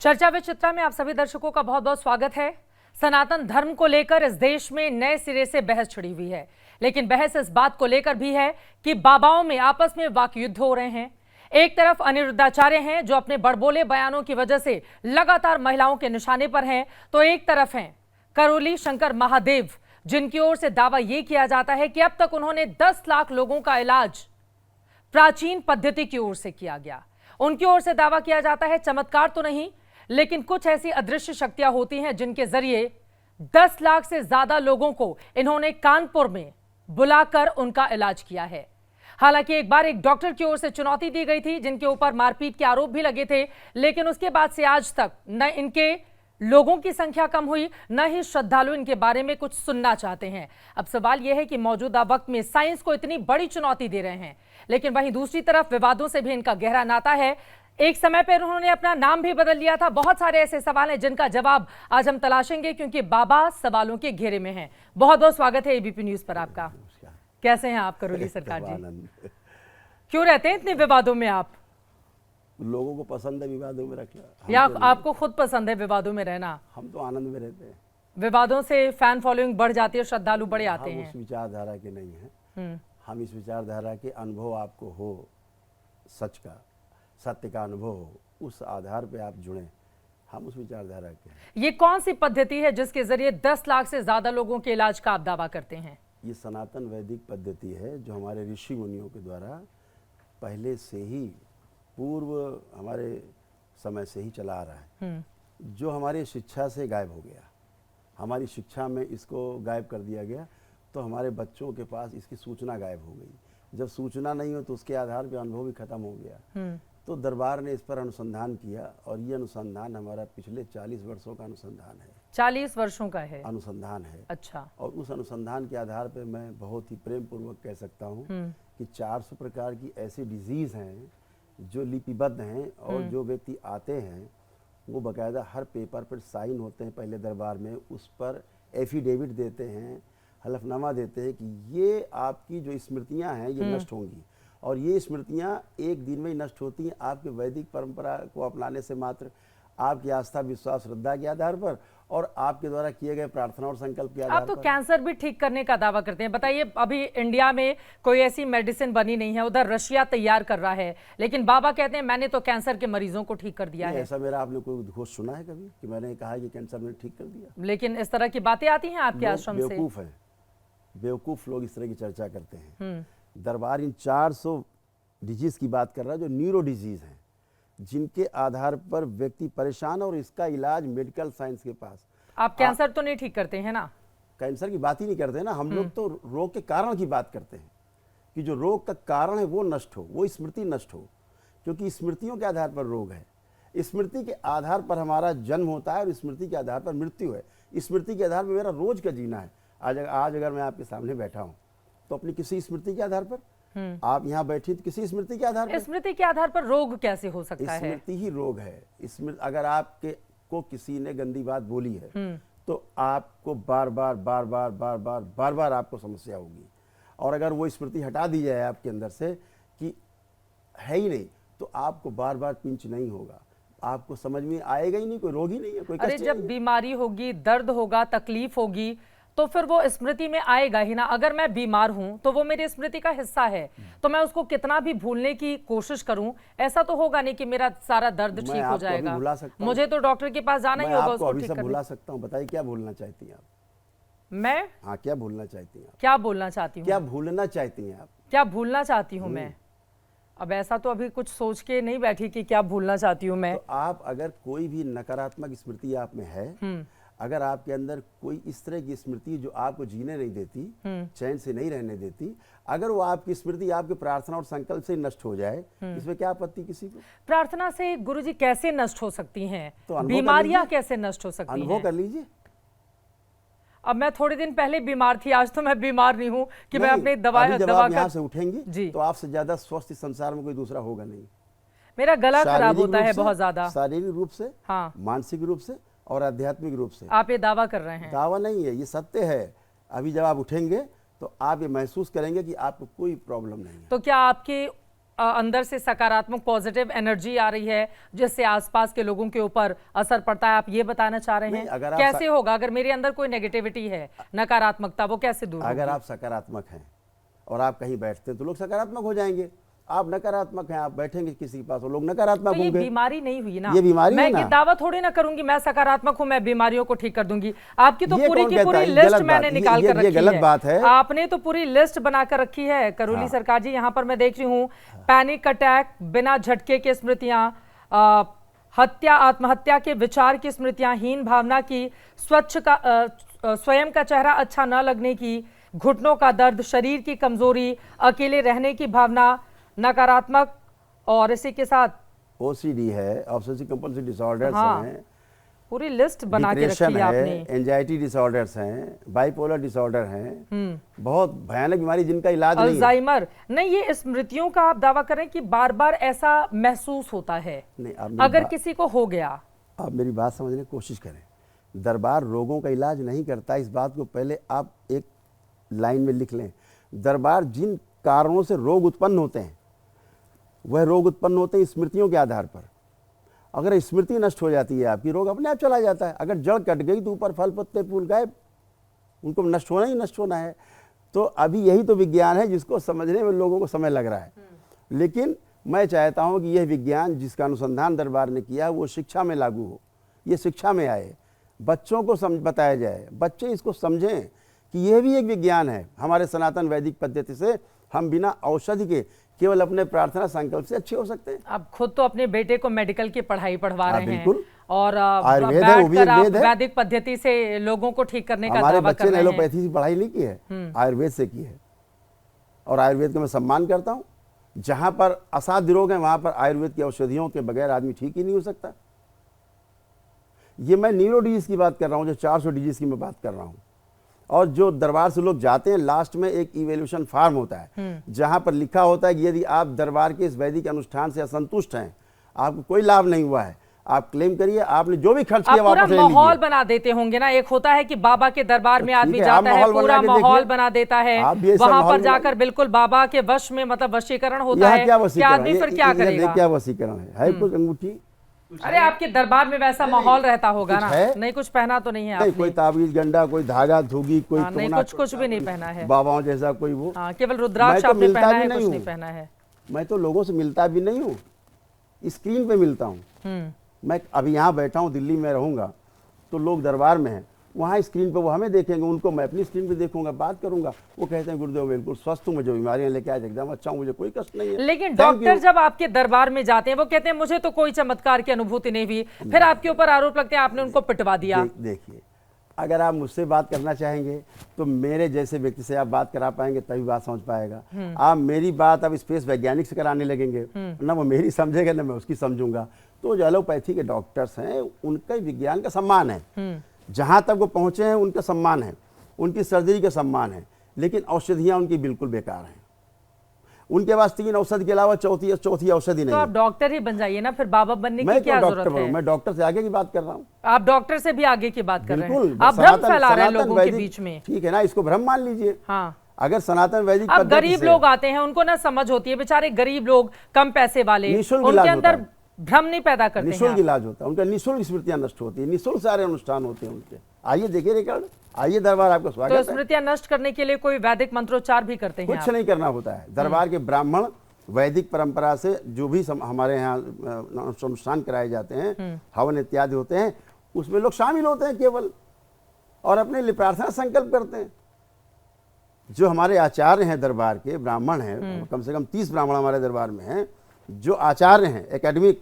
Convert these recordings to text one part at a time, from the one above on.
चर्चा विद चित्रा में आप सभी दर्शकों का बहुत बहुत स्वागत है। सनातन धर्म को लेकर इस देश में नए सिरे से बहस छिड़ी हुई है, लेकिन बहस इस बात को लेकर भी है कि बाबाओं में आपस में वाक युद्ध हो रहे हैं। एक तरफ अनिरुद्धाचार्य हैं जो अपने बड़बोले बयानों की वजह से लगातार महिलाओं के निशाने पर हैं, तो एक तरफ हैं करोली शंकर महादेव, जिनकी ओर से दावा यह किया जाता है कि अब तक उन्होंने 10 लाख लोगों का इलाज प्राचीन पद्धति की ओर से किया गया। उनकी ओर से दावा किया जाता है चमत्कार तो नहीं, लेकिन कुछ ऐसी अदृश्य शक्तियां होती हैं जिनके जरिए 10 लाख से ज्यादा लोगों को इन्होंने कानपुर में बुलाकर उनका इलाज किया है। हालांकि एक बार एक डॉक्टर की ओर से चुनौती दी गई थी, जिनके ऊपर मारपीट के आरोप भी लगे थे, लेकिन उसके बाद से आज तक न इनके लोगों की संख्या कम हुई, न ही श्रद्धालु इनके बारे में कुछ सुनना चाहते हैं। अब सवाल यह है कि मौजूदा वक्त में साइंस को इतनी बड़ी चुनौती दे रहे हैं, लेकिन वहीं दूसरी तरफ विवादों से भी इनका गहरा नाता है। एक समय पर उन्होंने अपना नाम भी बदल लिया था। बहुत सारे ऐसे सवाल हैं जिनका जवाब आज हम तलाशेंगे, क्योंकि बाबा सवालों के घेरे में हैं। बहुत बहुत स्वागत है एबीपी न्यूज पर आपका। कैसे हैं आप करोली सरकार जी? क्यों रहते हैं इतने विवादों में आप? लोगों को पसंद है विवादों में रखना, या आपको खुद पसंद है विवादों में रहना? हम तो आनंद में रहते हैं। विवादों से फैन फॉलोइंग बढ़ जाती है, श्रद्धालु बढ़े आते हैं। हम उस विचारधारा के नहीं हैं। हम इस विचारधारा के अनुभव आपको हो, सच का, सत्य का अनुभव हो, उस आधार पे आप जुड़े। हम उस विचारधारा के हैं। ये कौन सी पद्धति है जिसके जरिए 10 लाख से ज्यादा लोगों के इलाज का आप दावा करते हैं? ये सनातन वैदिक पद्धति है जो हमारे ऋषि मुनियों के द्वारा पहले से ही, पूर्व हमारे समय से ही चला आ रहा है, जो हमारी शिक्षा से गायब हो गया। हमारी शिक्षा में इसको गायब कर दिया गया, तो हमारे बच्चों के पास इसकी सूचना गायब हो गई। जब सूचना नहीं हो तो उसके आधार पे अनुभव भी खत्म हो गया। तो दरबार ने इस पर अनुसंधान किया, और ये अनुसंधान हमारा पिछले 40 वर्षों का अनुसंधान है। 40 वर्षों का है अनुसंधान है। अच्छा। और उस अनुसंधान के आधार पे मैं बहुत ही प्रेम पूर्वक कह सकता हूँ कि 400 प्रकार की ऐसी डिजीज हैं जो लिपिबद्ध हैं, और जो व्यक्ति आते हैं वो बाकायदा हर पेपर पर साइन होते हैं पहले दरबार में, उस पर एफिडेविट देते हैं, हलफनामा देते हैं कि ये आपकी जो स्मृतियां हैं ये नष्ट होंगी, और ये स्मृतियां एक दिन में ही नष्ट होती हैं आपके वैदिक परंपरा को अपनाने से मात्र, आपकी आस्था विश्वास श्रद्धा के आधार पर, और आपके द्वारा किए गए प्रार्थना और संकल्प के आधार पर। आप तो कैंसर भी ठीक करने का दावा करते हैं। बताइए, अभी इंडिया में कोई ऐसी मेडिसिन बनी नहीं है, उधर रशिया तैयार कर रहा है, लेकिन बाबा कहते हैं मैंने तो कैंसर के मरीजों को ठीक कर दिया है। ऐसा मेरा आपने कोई घोष सुना है कभी कि मैंने कहा कि कैंसर में ठीक कर दिया? लेकिन इस तरह की बातें आती हैं आपके आश्रम से? बेवकूफ है, बेवकूफ लोग इस तरह की चर्चा करते हैं। दरबार इन 400 डिजीज की बात कर रहा है जो न्यूरो डिजीज हैं, जिनके आधार पर व्यक्ति परेशान, और इसका इलाज मेडिकल साइंस के पास। आप कैंसर तो नहीं ठीक करते हैं ना? कैंसर की बात ही नहीं करते ना हम लोग, तो रोग के कारण की बात करते हैं कि जो रोग का कारण है वो नष्ट हो, वो स्मृति नष्ट हो, क्योंकि स्मृतियों के आधार पर रोग है। स्मृति के आधार पर हमारा जन्म होता है, और स्मृति के आधार पर मृत्यु है। स्मृति के आधार पर मेरा रोज का जीना है। आज अगर मैं आपके सामने बैठा हूँ तो अपनी किसी स्मृति के आधार पर, आप यहाँ बैठी तो किसी स्मृति के आधार पर। स्मृति के आधार पर रोग कैसे हो सकता है? स्मृति ही रोग है। स्मृति, अगर आपके को किसी ने गंदी बात बोली है तो आपको बार बार आपको समस्या होगी, और अगर वो स्मृति हटा दी जाए आपके अंदर से कि है ही नहीं, तो आपको बार बार पिंच नहीं होगा, आपको समझ में आएगा ही नहीं, कोई रोग ही नहीं है, कोई कष्ट। अरे जब बीमारी होगी, दर्द होगा, तकलीफ होगी, तो फिर वो स्मृति में आएगा ही ना। अगर मैं बीमार हूं तो वो मेरी स्मृति का हिस्सा है, तो मैं उसको कितना भी भूलने की कोशिश करूं, ऐसा तो होगा नहीं कि मेरा सारा दर्द ठीक हो जाएगा। मुझे तो डॉक्टर के पास जाना ही होगा उसको ठीक करने। भुला सकता हूं। बताइए क्या भूलना चाहती हैं आप? मैं? हाँ, क्या भूलना चाहती हैं आप? क्या बोलना चाहती हूँ? क्या भूलना चाहती हैं आप? क्या भूलना चाहती हूँ मैं? अब ऐसा तो अभी कुछ सोच के नहीं बैठी कि क्या भूलना चाहती हूँ मैं। तो आप अगर कोई भी नकारात्मक स्मृति आप में है, अगर आपके अंदर कोई इस तरह की स्मृति जो आपको जीने नहीं देती, चैन से नहीं रहने देती, अगर वो आपकी स्मृति आपकी प्रार्थना और संकल्प से नष्ट हो जाए, इसमें क्या आपत्ति किसी को? प्रार्थना से गुरुजी कैसे नष्ट हो सकती हैं? तो बीमारियां कैसे नष्ट हो सकती हैं? अनुभव कर लीजिए। अब मैं थोड़े दिन पहले बीमार थी, आज तो मैं बीमार नहीं हूँ कि मैं अपने जब आप यहाँ से उठेंगी तो आपसे ज्यादा स्वस्थ संसार में कोई दूसरा होगा नहीं। मेरा गला खराब होता है बहुत ज्यादा, शारीरिक रूप से, हाँ, मानसिक रूप से और आध्यात्मिक रूप से। आप ये दावा कर रहे हैं? दावा नहीं है, ये सत्य है। अभी जब आप उठेंगे तो आप ये महसूस करेंगे कि आपको कोई प्रॉब्लम नहीं है। तो क्या आपके अंदर से सकारात्मक पॉजिटिव एनर्जी आ रही है जिससे आसपास के लोगों के ऊपर असर पड़ता है, आप ये बताना चाह रहे हैं? कैसे होगा अगर मेरे अंदर कोई नेगेटिविटी है, नकारात्मकता, वो कैसे दूर होगी? अगर आप सकारात्मक हैं और आप कहीं बैठते हैं तो लोग सकारात्मक हो जाएंगे। आप नकारात्मक हैं, आप बैठेंगे किसी के पास और लोग नकारात्मक तो ये होंगे। बीमारी नहीं हुई ना, ये बीमारी मैं है ना। ये दावा थोड़ी ना करूंगी मैं सकारात्मक हूं, मैं बीमारियों को ठीक कर दूंगी। आपकी तो ये पूरी कौन की कहता पूरी है? लिस्ट गलत मैंने बात। निकाल कर ये रखी गलत है। बात है। आपने तो पूरी लिस्ट बनाकर रखी है करोली सरकार जी। यहाँ पर मैं देख रही हूँ पैनिक अटैक, बिना झटके के स्मृतियां, हत्या, आत्महत्या के विचार की स्मृतियां, हीन भावना की, स्वयं का चेहरा अच्छा न लगने की, घुटनों का दर्द, शरीर की कमजोरी, अकेले रहने की भावना, नकारात्मक, और इसी के साथ ओसीडी है, ऑब्सेसिव कंपल्सिव डिसऑर्डर्स हाँ, हैं, पूरी लिस्ट बना के रखी है आपने। एंजाइटी डिसऑर्डर्स हैं, बाइपोलर डिसऑर्डर हैं, बहुत भयानक बीमारी जिनका इलाज नहीं है। अल्जाइमर नहीं, ये स्मृतियों का आप दावा करें कि बार बार ऐसा महसूस होता है नहीं, अगर किसी को हो गया। आप मेरी बात समझने की कोशिश करें। दरबार रोगों का इलाज नहीं करता, इस बात को पहले आप एक लाइन में लिख लें। दरबार जिन कारणों से रोग उत्पन्न होते हैं वह रोग उत्पन्न होते हैं स्मृतियों के आधार पर। अगर स्मृति नष्ट हो जाती है आपकी, रोग अपने आप चला जाता है। अगर जड़ कट गई तो ऊपर फल पत्ते फूल गायब, उनको नष्ट होना ही नष्ट होना है। तो अभी यही तो विज्ञान है जिसको समझने में लोगों को समय लग रहा है। लेकिन मैं चाहता हूं कि यह विज्ञान जिसका अनुसंधान दरबार ने किया वो शिक्षा में लागू हो, ये शिक्षा में आए, बच्चों को बताया जाए, बच्चे इसको समझें कि यह भी एक विज्ञान है। हमारे सनातन वैदिक पद्धति से हम बिना औषधि के केवल अपने प्रार्थना संकल्प से अच्छे हो सकते हैं। आप खुद तो अपने बेटे को मेडिकल की पढ़ाई पढ़वा रहे हैं और आयुर्वेद है, वो भी एक वेद है। वैदिक पद्धति से लोगों को ठीक करने का हमारे दावा बच्चे कर ने रहे हैं। एलोपैथी से पढ़ाई नहीं की है, आयुर्वेद से की है, और आयुर्वेद का मैं सम्मान करता हूँ। जहां पर असाध्य रोग है वहां पर आयुर्वेद की औषधियों के बगैर आदमी ठीक ही नहीं हो सकता। ये मैं न्यूरो डिजीज की बात कर रहा हूँ, जो 400 डिजीज की मैं बात कर रहा हूँ। और जो दरबार से लोग जाते हैं, लास्ट में एक इवैल्यूएशन फॉर्म होता है जहां पर लिखा होता है कि यदि आप दरबार के इस वैदिक अनुष्ठान से असंतुष्ट हैं, आपको कोई लाभ नहीं हुआ है, आप क्लेम करिए, आपने जो भी खर्च किया वापस ले लीजिए। माहौल बना देते होंगे ना, एक होता है कि बाबा के दरबार में आदमी जाता है, पूरा माहौल बना देता है, वहां पर जाकर बिल्कुल बाबा के वश में, मतलब वशीकरण होता है, क्या आदमी फिर क्या करेगा? क्या वशीकरण है कुछ अंगूठी? अरे आपके दरबार में वैसा माहौल रहता होगा ना? नहीं, कुछ पहना तो नहीं है आपने? कोई ताबीज गंडा, कोई धागा धूगी, कोई नहीं, कुछ भी नहीं पहना है बाबाओं जैसा कोई वो। केवल रुद्राक्ष आपने पहना है, कुछ नहीं पहना है। मैं तो लोगों से मिलता भी नहीं हूँ, स्क्रीन पे मिलता हूँ। मैं अभी यहाँ बैठा हूँ, दिल्ली में रहूंगा तो लोग दरबार में हैं, वहाँ स्क्रीन पे वो हमें देखेंगे, उनको मैं अपनी स्क्रीन पे देखूंगा, बात करूंगा, वो कहते हैं गुरुदेव बिल्कुल स्वस्थ हूँ, मुझे बीमारियां लेके आज एकदम अच्छा हूँ, मुझे कोई कष्ट नहीं है। लेकिन डॉक्टर जब आपके दरबार में जाते हैं वो कहते हैं मुझे तो कोई चमत्कार की अनुभूति नहीं हुई, फिर आपके ऊपर आरोप लगते हैं आपने उनको पिटवा दिया। देखिए, अगर आप मुझसे बात करना चाहेंगे तो मेरे जैसे व्यक्ति से आप बात करा पाएंगे, तभी बात समझ पाएगा। आप मेरी बात अब स्पेस वैज्ञानिक से कराने लगेंगे, ना वो मेरी समझेगा ना मैं उसकी समझूंगा। तो जो एलोपैथी के डॉक्टर्स हैं उनका विज्ञान का सम्मान है, जहां तक वो पहुंचे हैं उनका सम्मान है, उनकी सर्जरी का सम्मान है, लेकिन औषधियां उनकी बिल्कुल बेकार हैं। उनके पास 3 औषधि के अलावा चौथी औषधि नहीं। तो आप डॉक्टर ही बन जाइए ना, फिर बाबा बनने की क्या जरूरत है? मैं डॉक्टर से आगे की बात कर रहा हूँ। आप डॉक्टर से भी आगे की बात कर रहे हैं, बिल्कुल। आप भ्रम फैला रहे हैं लोगों के बीच में। ठीक है ना, इसको भ्रम मान लीजिए। हाँ, अगर सनातन वैदिक अब गरीब लोग आते हैं, उनको ना समझ होती है, बेचारे गरीब लोग, कम पैसे वाले, उनके अंदर भ्रम नहीं पैदा करते हैं। निःशुल्क इलाज होता है उनका, निःशुल्क स्मृतियां नष्ट होती है, निःशुल्क सारे अनुष्ठान होते हैं उनके। आइए देखिए रिकॉर्ड, आइए दरबार, आपका स्वागत है। तो स्मृतियां नष्ट करने के लिए कोई वैदिक मंत्रोच्चार भी करते हैं? कुछ नहीं करना होता है। दरबार के ब्राह्मण वैदिक परंपरा से जो भी हमारे यहाँ अनुष्ठान कराए जाते हैं, हवन इत्यादि होते हैं, उसमें लोग शामिल होते हैं केवल, और अपने लिए प्रार्थना संकल्प करते हैं। जो हमारे आचार्य हैं दरबार के, ब्राह्मण हैं, कम से कम 30 ब्राह्मण हमारे दरबार में हैं, जो आचार्य हैं एकेडमिक,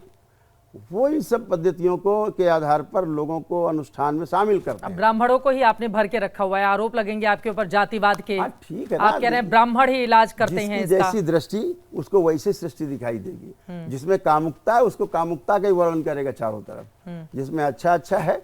वो इन सब पद्धतियों को के आधार पर लोगों को अनुष्ठान में शामिल करते हैं। ब्राह्मणों को ही आपने भर के रखा हुआ है, आरोप लगेंगे आपके ऊपर जातिवाद के। ठीक है, आप कह रहे हैं ब्राह्मण ही इलाज करते हैं इसका। जैसी दृष्टि उसको वैसे सृष्टि दिखाई देगी। जिसमें कामुकता है उसको कामुकता का ही वर्णन करेगा चारों तरफ, जिसमें अच्छा अच्छा है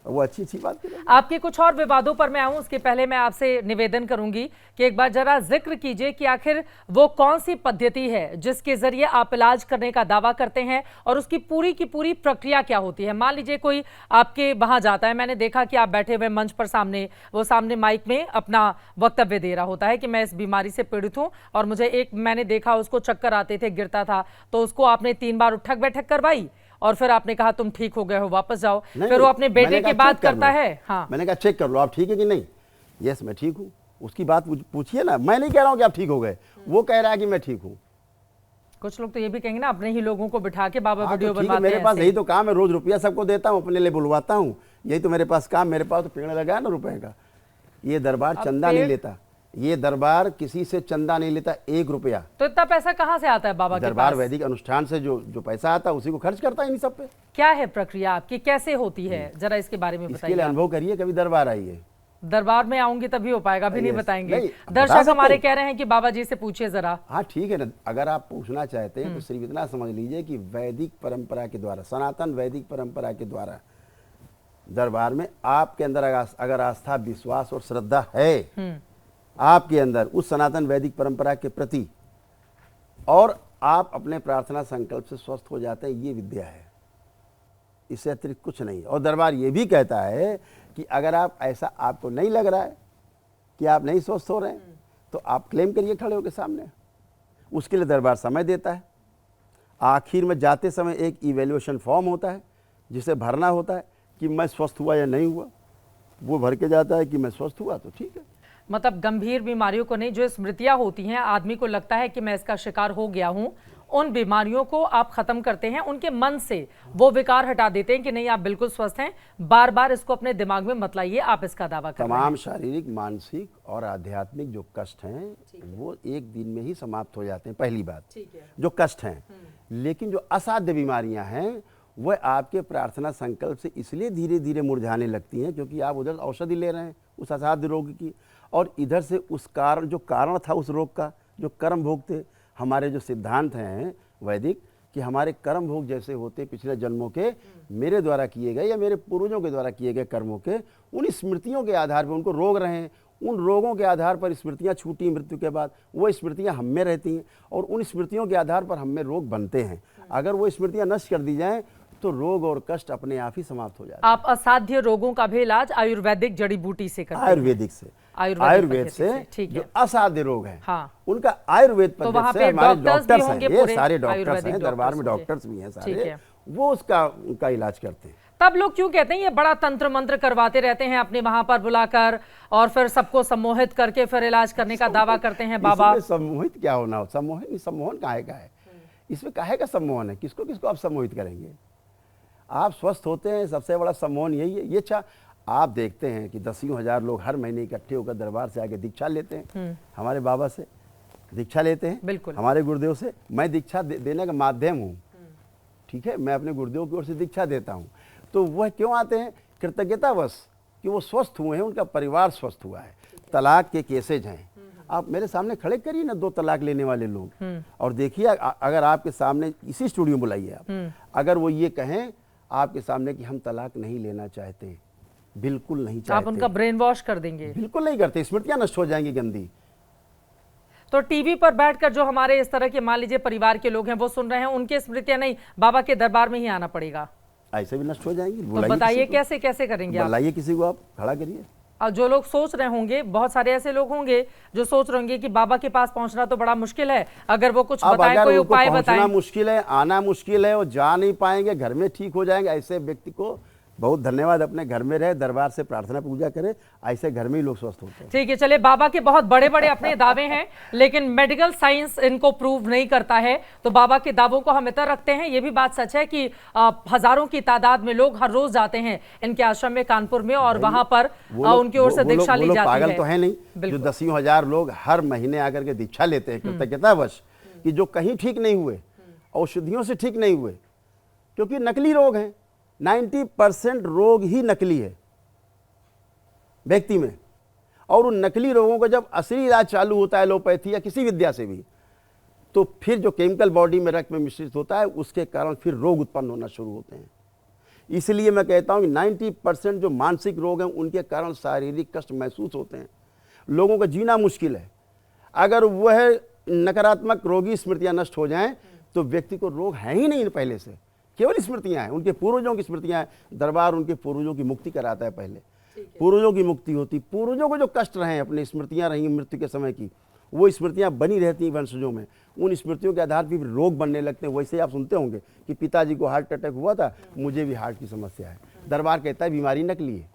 वो अच्छी बात करें। आपके कुछ और विवादों पर मैं आऊं उसके पहले मैं आपसे निवेदन करूंगी कि एक बार जरा जिक्र कीजिए कि आखिर वो कौन सी पद्धति है जिसके जरिए आप इलाज करने का दावा करते हैं और उसकी पूरी की पूरी प्रक्रिया क्या होती है। मान लीजिए कोई आपके वहां जाता है, मैंने देखा कि आप बैठे हुए मंच पर सामने माइक में अपना वक्तव्य दे रहा होता है कि मैं इस बीमारी से पीड़ित हूं और मुझे मैंने देखा उसको चक्कर आते थे, गिरता था, तो उसको आपने 3 बार उठक बैठक करवाई और फिर आपने कहा तुम ठीक हो गए हो, वापस जाओ। फिर वो अपने बेटे की बात करता है। हाँ, मैंने कहा चेक कर लो आप ठीक है कि नहीं। यस मैं ठीक हूँ, उसकी बात पूछिए ना। मैं नहीं कह रहा हूँ कि आप ठीक हो गए, वो कह रहा है कि मैं ठीक हूँ। कुछ लोग तो ये भी कहेंगे ना अपने ही लोगों को बिठा के बाबा वीडियो तो ठीक है, बनवाते हैं। मेरे पास यही तो काम है, रोज रुपया सबको देता हूँ, अपने लिए बुलवाता हूँ, यही तो मेरे पास काम। मेरे पास तो पेड़ लगा है ना रुपए का। ये दरबार चंदा नहीं लेता, ये दरबार किसी से चंदा नहीं लेता 1 रुपया। तो इतना पैसा कहाँ से आता है बाबा के पास? दरबार वैदिक अनुष्ठान से जो पैसा आता है उसी को खर्च करता है इन सब पे। क्या है प्रक्रिया आपकी, कैसे होती है, जरा इसके बारे में इसके लिए बताइए। अनुभव करिए, कभी दरबार आइए। दरबार में आऊंगी तभी हो पाएगा, अभी नहीं बताएंगे। नहीं, बता दर्शक सकते हमारे हैं। कह रहे हैं कि बाबा जी से पूछिए जरा। हाँ ठीक है ना, अगर आप पूछना चाहते हैं तो सिर्फ इतना समझ लीजिए कि वैदिक परंपरा के द्वारा, सनातन वैदिक परंपरा के द्वारा दरबार में आपके अंदर अगर आस्था, विश्वास और श्रद्धा है आपके अंदर उस सनातन वैदिक परंपरा के प्रति, और आप अपने प्रार्थना संकल्प से स्वस्थ हो जाते हैं, ये विद्या है, इससे अतिरिक्त कुछ नहीं। और दरबार ये भी कहता है कि अगर आप ऐसा आपको नहीं लग रहा है कि आप नहीं स्वस्थ हो रहे हैं तो आप क्लेम करिए खड़े होकर सामने। उसके लिए दरबार समय देता है। आखिर में जाते समय एक इवैल्यूएशन फॉर्म होता है जिसे भरना होता है कि मैं स्वस्थ हुआ या नहीं हुआ। वो भर के जाता है कि मैं स्वस्थ हुआ तो ठीक है। मतलब गंभीर बीमारियों को नहीं, जो स्मृतियां होती हैं, आदमी को लगता है कि मैं इसका शिकार हो गया हूं, उन बीमारियों को आप खत्म करते हैं, उनके मन से वो विकार हटा देते हैं कि नहीं आप बिल्कुल स्वस्थ हैं। बार बार इसको अपने दिमाग में मत लाइए, आप इसका दावा कर रहे हैं। तमाम शारीरिक, मानसिक और आध्यात्मिक जो कष्ट हैं वो एक दिन में ही समाप्त हो जाते हैं, पहली बात जो कष्ट हैं। लेकिन जो असाध्य बीमारियां हैं वह आपके प्रार्थना संकल्प से इसलिए धीरे धीरे मुरझाने लगती हैं क्योंकि आप उधर औषधि ले रहे हैं उस असाध्य रोग की, और इधर से उस कारण था उस रोग का, जो कर्म भोग थे। हमारे जो सिद्धांत हैं वैदिक कि हमारे कर्म भोग जैसे होते पिछले जन्मों के, मेरे द्वारा किए गए या मेरे पूर्वजों के द्वारा किए गए कर्मों के, उन स्मृतियों के आधार पर उनको रोग रहे हैं। उन रोगों के आधार पर स्मृतियां छूटी मृत्यु के बाद, वो स्मृतियां हम में रहती हैं और उन स्मृतियों के आधार पर हम में रोग बनते हैं। अगर वो स्मृतियां नष्ट कर दी जाएं तो रोग और कष्ट अपने आप ही समाप्त हो जाते हैं। आप असाध्य रोगों का भी इलाज आयुर्वेदिक जड़ी बूटी से करते हैं? आयुर्वेदिक से, आयुर्वेद से जो असाध्य रोग हैं उनका आयुर्वेद पद्धति से हमारे डॉक्टर्स हैं, ये सारे डॉक्टर्स हैं, दरबार में डॉक्टर्स भी हैं सारे, वो उनका इलाज करते हैं। तब लोग क्यों कहते हैं ये बड़ा तंत्र मंत्र करवाते रहते हैं अपने वहां पर बुलाकर और फिर सबको सम्मोहित करके फिर इलाज करने का दावा करते हैं बाबा? सम्मोहित क्या होना, सम्मोहन काहे का है, इसमें काहे का सम्मोहन है? किसको किसको आप सम्मोहित करेंगे? आप स्वस्थ होते हैं, सबसे बड़ा सम्मोहन यही है। ये आप देखते हैं कि 10,000 लोग हर महीने इकट्ठे होकर दरबार से आके दीक्षा लेते हैं, हमारे बाबा से दीक्षा लेते हैं, बिल्कुल हमारे गुरुदेव से। मैं दीक्षा देने का माध्यम हूँ, ठीक है, मैं अपने गुरुदेव की ओर से दीक्षा देता हूँ। तो वह क्यों आते हैं? कृतज्ञतावश कि वो स्वस्थ हुए हैं, उनका परिवार स्वस्थ हुआ है। तलाक के केसेज हैं, आप मेरे सामने खड़े करिए ना 2 तलाक लेने वाले लोग और देखिए, अगर आपके सामने इसी स्टूडियो में बुलाइए आप, अगर वो ये कहें आपके सामने कि हम तलाक नहीं लेना चाहते, बिल्कुल नहीं चाहते, आप उनका ब्रेन वॉश कर देंगे? बिल्कुल नहीं करते, स्मृतियां नष्ट हो जाएंगी गंदी। तो टीवी पर बैठकर जो हमारे इस तरह के मान लीजिए परिवार के लोग हैं वो सुन रहे हैं, उनकी स्मृतियां नहीं, बाबा के दरबार में ही आना पड़ेगा, ऐसे भी नष्ट हो जाएंगी। तो बताइए कैसे कैसे करेंगे? बुलाइए किसी को, आप खड़ा करिए। और जो लोग सोच रहे होंगे, बहुत सारे ऐसे लोग होंगे जो सोच रहे होंगे कि बाबा के पास पहुंचना तो बड़ा मुश्किल है, अगर वो कुछ बताएं, कोई उपाय बताएं। मुश्किल है, आना मुश्किल है, वो जा नहीं पाएंगे, घर में ठीक हो जाएंगे, ऐसे व्यक्ति को बहुत धन्यवाद, अपने घर में रहे, दरबार से प्रार्थना पूजा करे, ऐसे घर में ही लोग स्वस्थ होते हैं। ठीक है, चलिए, बाबा के बहुत बड़े बड़े अपने दावे हैं लेकिन मेडिकल साइंस इनको प्रूव नहीं करता है, तो बाबा के दावों को हम इतर रखते हैं। ये भी बात सच है कि हजारों की तादाद में लोग हर रोज जाते हैं इनके आश्रम में कानपुर में और वहां पर उनकी ओर से दीक्षा ली जाती है। पागल तो है नहीं जो 10,000 लोग हर महीने आकर के दीक्षा लेते हैं कृतज्ञतावश, कि जो कहीं ठीक नहीं हुए, औषधियों से ठीक नहीं हुए, क्योंकि नकली रोग हैं। 90% रोग ही नकली है व्यक्ति में, और उन नकली रोगों का जब असली इलाज चालू होता है एलोपैथी या किसी विद्या से भी, तो फिर जो केमिकल बॉडी में रक्त में मिश्रित होता है उसके कारण फिर रोग उत्पन्न होना शुरू होते हैं। इसलिए मैं कहता हूं कि 90% जो मानसिक रोग हैं उनके कारण शारीरिक कष्ट महसूस होते हैं, लोगों का जीना मुश्किल है। अगर वह नकारात्मक रोगी स्मृतियां नष्ट हो जाएं तो व्यक्ति को रोग है ही नहीं पहले से, केवल स्मृतियां हैं, उनके पूर्वजों की स्मृतियां हैं। दरबार उनके पूर्वजों की मुक्ति कराता है, पहले पूर्वजों की मुक्ति होती, पूर्वजों को जो कष्ट रहे अपनी स्मृतियां रही मृत्यु के समय की, वो स्मृतियां बनी रहती हैं वंशजों में, उन स्मृतियों के आधार पर रोग बनने लगते हैं। वैसे आप सुनते होंगे कि पिताजी को हार्ट अटैक हुआ था, मुझे भी हार्ट की समस्या है। दरबार कहता है बीमारी नकली है,